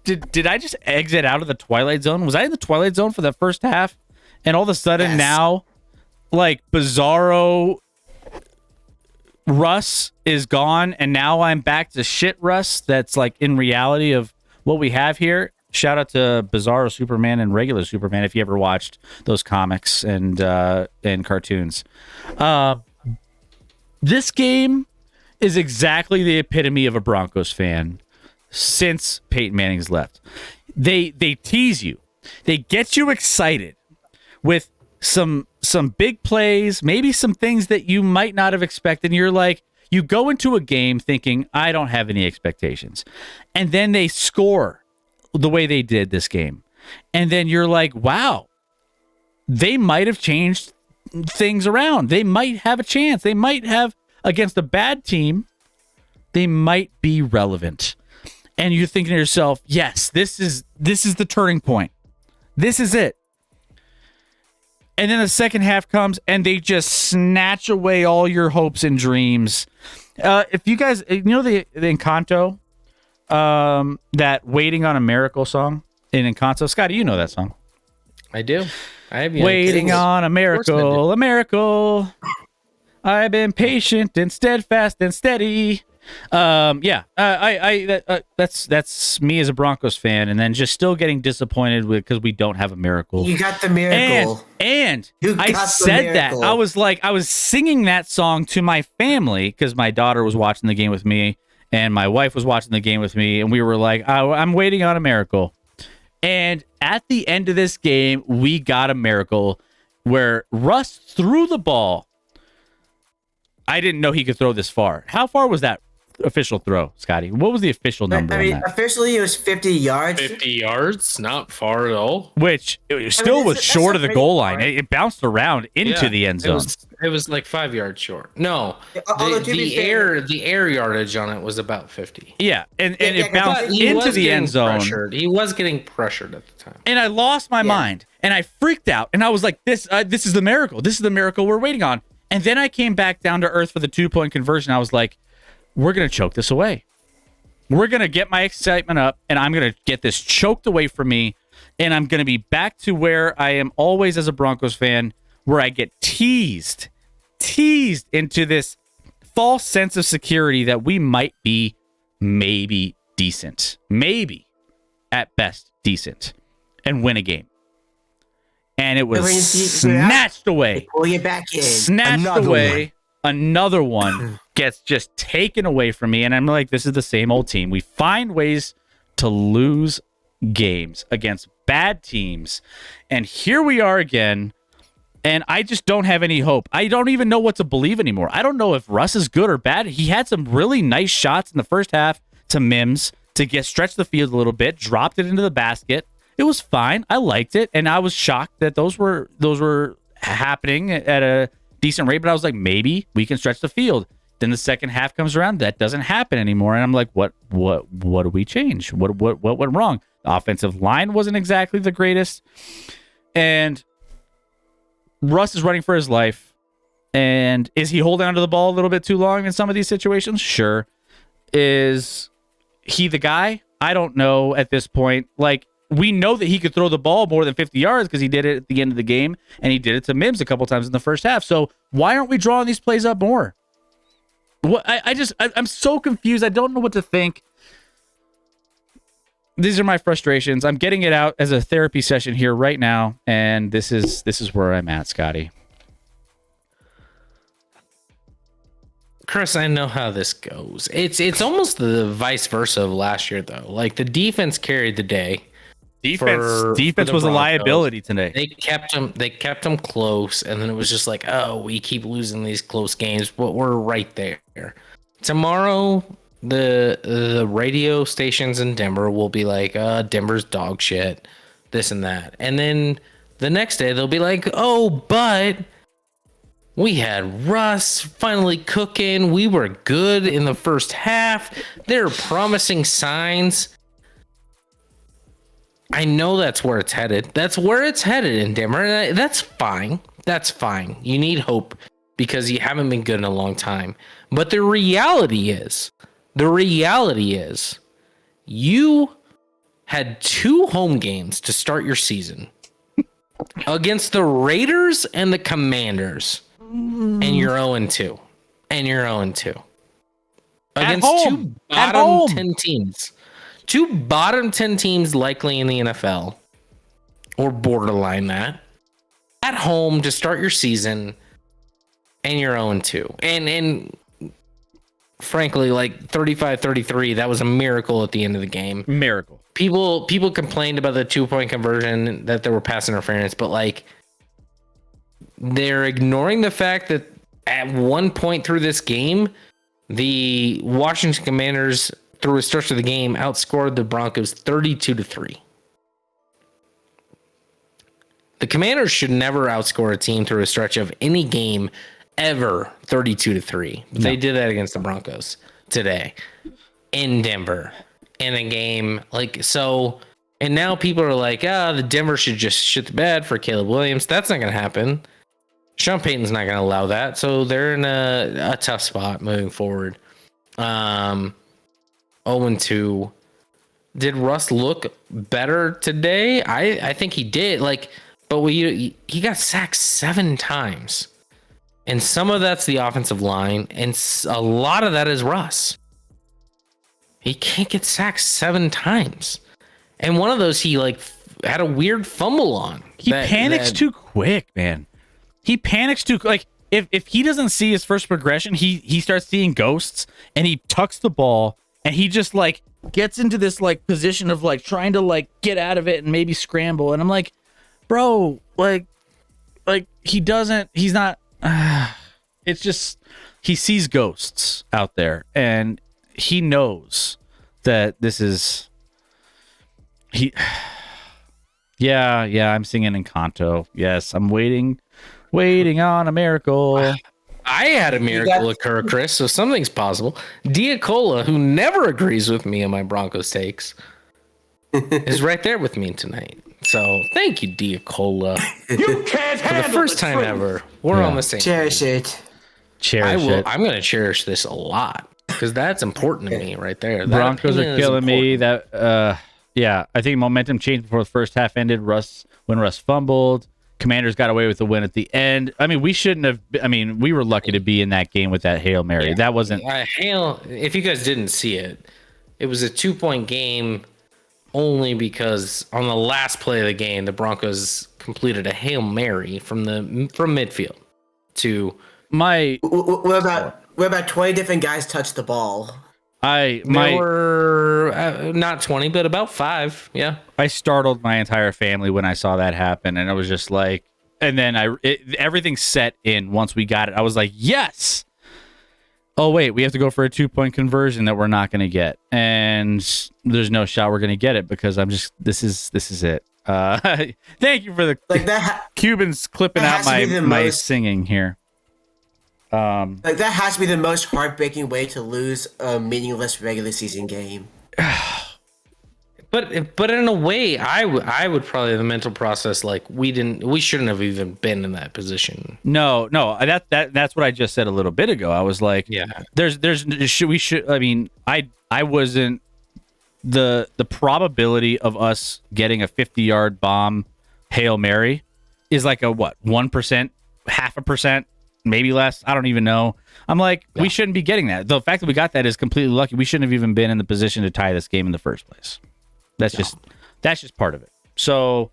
exit out of the Twilight Zone? Was I in the Twilight Zone for the first half? And all of a sudden now, like Bizarro Russ is gone, and now I'm back to shit Russ. That's like in reality of what we have here. Shout out to Bizarro Superman and regular Superman if you ever watched those comics and cartoons. This game is exactly the epitome of a Broncos fan since Peyton Manning's left. They tease you. They get you excited with some big plays, maybe some things that you might not have expected. And you're like, you go into a game thinking, I don't have any expectations. And then they score the way they did this game. And then you're like, wow, they might have changed things around. They might have a chance. They might have, against a bad team, they might be relevant. And you're thinking to yourself, yes, this is the turning point. This is it. And then the second half comes and they just snatch away all your hopes and dreams. If you guys, you know the Encanto, that Waiting on a Miracle song in Encanto? Scotty, you know that song. I do. I have Waiting on a miracle, a miracle. I've been patient and steadfast and steady. That's me as a Broncos fan, and then just still getting disappointed with because we don't have a miracle. You got the miracle. And You I got the said that. miracle. I was singing that song to my family because my daughter was watching the game with me and my wife was watching the game with me, and we were like, I'm waiting on a miracle. And at the end of this game, we got a miracle where Russ threw the ball. I didn't know he could throw this far. How far was that official throw, Scotty? What was the official number on that? Officially, it was 50 yards. 50 yards, not far at all. Which it still was short of the goal line. It bounced around into the end zone. It was like 5 yards short. No, Although, the air yardage on it was about 50. Yeah, and it bounced into the end zone. He was getting pressured at the time. And I lost my mind, and I freaked out, and I was like, "This is the miracle. This is the miracle we're waiting on." And then I came back down to earth for the 2-point conversion. I was like, we're going to choke this away. We're going to get my excitement up, and I'm going to get this choked away from me, and I'm going to be back to where I am always as a Broncos fan, where I get teased into this false sense of security that we might be maybe decent, maybe at best decent, and win a game. And it was snatched away. Pull you back in. Snatched away. Another one gets just taken away from me. And I'm like, this is the same old team. We find ways to lose games against bad teams. And here we are again. And I just don't have any hope. I don't even know what to believe anymore. I don't know if Russ is good or bad. He had some really nice shots in the first half to Mims to get stretch the field a little bit, dropped it into the basket. It was fine. I liked it, and I was shocked that those were happening at a decent rate. But I was like, maybe we can stretch the field. Then the second half comes around, that doesn't happen anymore, and I'm like, what do we change? What went wrong? The offensive line wasn't exactly the greatest, and Russ is running for his life. And is he holding onto the ball a little bit too long in some of these situations? Sure. Is he the guy? I don't know at this point. Like, we know that he could throw the ball more than 50 yards because he did it at the end of the game, and he did it to Mims a couple times in the first half. So why aren't we drawing these plays up more? I'm so confused. I don't know what to think. These are my frustrations. I'm getting it out as a therapy session here right now, and this is where I'm at, Scotty. Chris, I know how this goes. It's almost the vice versa of last year, though. Like, the defense carried the day. Defense was a liability today. They kept them close, and then it was just like, oh, we keep losing these close games, but we're right there. Tomorrow, the radio stations in Denver will be like, Denver's dog shit, this and that. And then the next day they'll be like, oh, but we had Russ finally cooking. We were good in the first half. There are promising signs. I know that's where it's headed. That's where it's headed in Denver. And that's fine. That's fine. You need hope because you haven't been good in a long time. But the reality is you had 2 home games to start your season against the Raiders and the Commanders. And you're 0-2. And you're 0-2. Against 2 bottom 10 teams. 2 bottom 10 teams likely in the NFL. Or borderline that. At home to start your season. And you're 0-2. And frankly, like 35-33, that was a miracle at the end of the game. Miracle. People complained about the 2-point conversion, that there were pass interference, but like, they're ignoring the fact that at one point through this game, the Washington Commanders, through a stretch of the game, outscored the Broncos 32-3. The Commanders should never outscore a team through a stretch of any game ever 32-3. No. They did that against the Broncos today in Denver in a game like so. And now people are like, the Denver should just shit the bed for Caleb Williams. That's not going to happen. Sean Payton's not going to allow that. So they're in a tough spot moving forward. 0-2. Did Russ look better today? I think he did. Like, but he got sacked 7 times. And some of that's the offensive line, and a lot of that is Russ. He can't get sacked 7 times. And one of those he had a weird fumble on. He panics too quick, man. He panics too quick. Like if he doesn't see his first progression, he starts seeing ghosts and he tucks the ball and he just gets into this position of trying to get out of it and maybe scramble. And I'm like, bro, he's not it's just he sees ghosts out there and he knows that this is yeah, I'm singing Encanto. Yes, I'm waiting on a miracle. I had a miracle occur, Chris, so something's possible. Diacola, who never agrees with me on my Broncos takes, is right there with me tonight. So thank you, Diacola. You can't For the first time ever, we're on the same Cherish page. it. Cherish it. I'm going to cherish this a lot because that's important to me right there. That Broncos are opinion is killing me. important. That yeah, I think momentum changed before the first half ended. When Russ fumbled, Commanders got away with the win at the end. I mean, we shouldn't have. I mean, we were lucky to be in that game with that Hail Mary. Yeah. That wasn't. If you guys didn't see it, it was a 2-point game only because on the last play of the game, the Broncos completed a Hail Mary from midfield to What about 20 different guys touched the ball? There were not 20, but about 5. Yeah. I startled my entire family when I saw that happen, and I was just like, and then everything set in once we got it. I was like, yes. Oh wait, we have to go for a 2-point conversion that we're not going to get, and there's no shot we're going to get it because this is it. Thank you for the Cubans clipping out my singing here. That has to be the most heartbreaking way to lose a meaningless regular season game. But in a way, I would probably have the mental process we shouldn't have even been in that position. No, that's what I just said a little bit ago. I was like, yeah, I mean, I wasn't the probability of us getting a 50-yard bomb Hail Mary is like a 1%, 0.5%. Maybe less. I don't even know. I'm like, we shouldn't be getting that. The fact that we got that is completely lucky. We shouldn't have even been in the position to tie this game in the first place. That's just part of it. So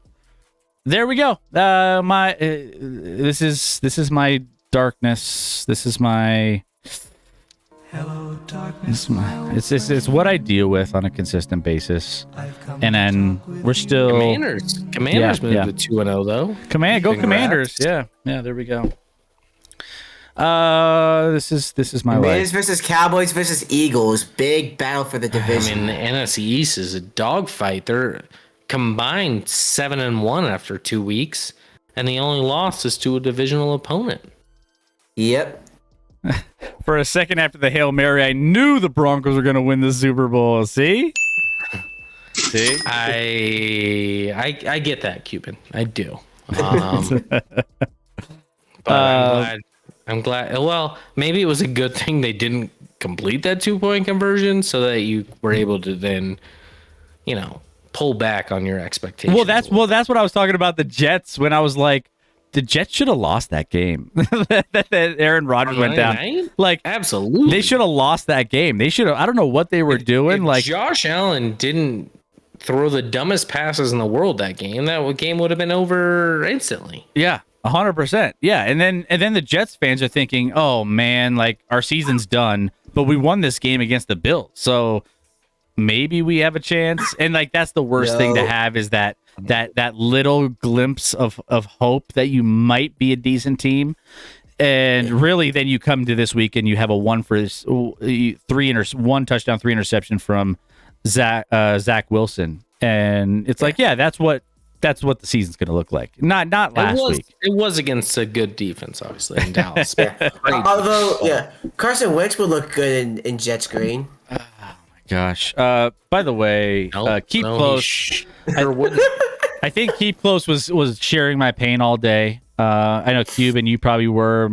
there we go. This is my darkness. This is my Hello, darkness. It's what I deal with on a consistent basis. And then we're still Commanders moved to 2-0 though. Commanders. Yeah, there we go. This is my Commanders life. versus Cowboys versus Eagles. Big battle for the division. I mean, the NFC East is a dogfight. They're combined 7-1 after 2 weeks, and the only loss is to a divisional opponent. Yep. For a second after the Hail Mary, I knew the Broncos were going to win the Super Bowl. See? I get that, Cuban. I do. But I'm glad. Well, maybe it was a good thing they didn't complete that 2-point conversion so that you were able to then, pull back on your expectations. Well, that's what I was talking about the Jets when I was like, the Jets should have lost that game. that Aaron Rodgers went down. Like, absolutely, they should have lost that game. They should have. I don't know what they were doing. If Josh Allen didn't throw the dumbest passes in the world that game would have been over instantly. Yeah. 100%. Yeah. And then the Jets fans are thinking, oh man, our season's done, but we won this game against the Bills. So maybe we have a chance. And that's the worst thing to have is that little glimpse of hope that you might be a decent team. And really then you come to this week and you have a 1 touchdown, 3 interception from Zach Wilson. And it's that's what the season's going to look like. Not last week. It was against a good defense, obviously, in Dallas. Although, Carson Wentz would look good in Jets green. Oh, my gosh. By the way, Keep Close. I think Keep Close was sharing my pain all day. I know, Cuban, you probably were.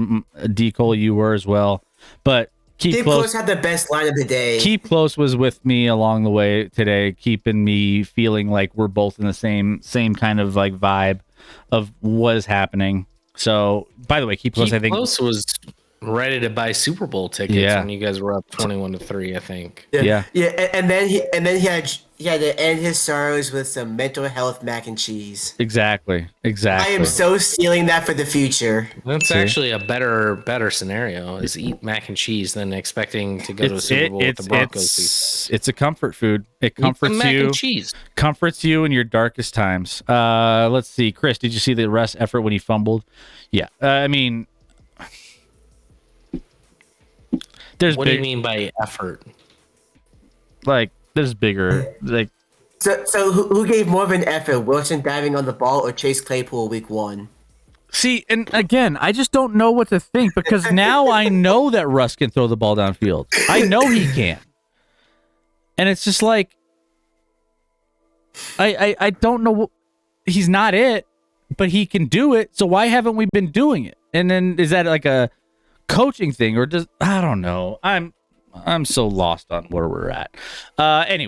D. Cole, you were as well. But Keep Close had the best line of the day. Keep Close was with me along the way today, keeping me feeling like we're both in the same kind of vibe of what is happening. So, by the way, Keep Close, I think. Close was ready to buy Super Bowl tickets when you guys were up 21-3, I think. Yeah. And then he had to end his sorrows with some mental health mac and cheese. Exactly. I am so stealing that for the future. That's actually a better scenario is eat mac and cheese than expecting to go to a Super Bowl with the Broncos. It's a comfort food. It comforts mac you. And cheese. Comforts you in your darkest times. Let's see. Chris, did you see the Russ effort when he fumbled? Yeah. I mean, what do you mean by effort? Like, there's bigger. Like, so who gave more of an effort, Wilson diving on the ball or Chase Claypool week 1? see, and again, I just don't know what to think because now I know that Russ can throw the ball downfield. I know he can, and it's just like I don't know. He's not it, but he can do it. So why haven't we been doing it? And then is that like a coaching thing or I don't know. I'm so lost on where we're at. Anyway.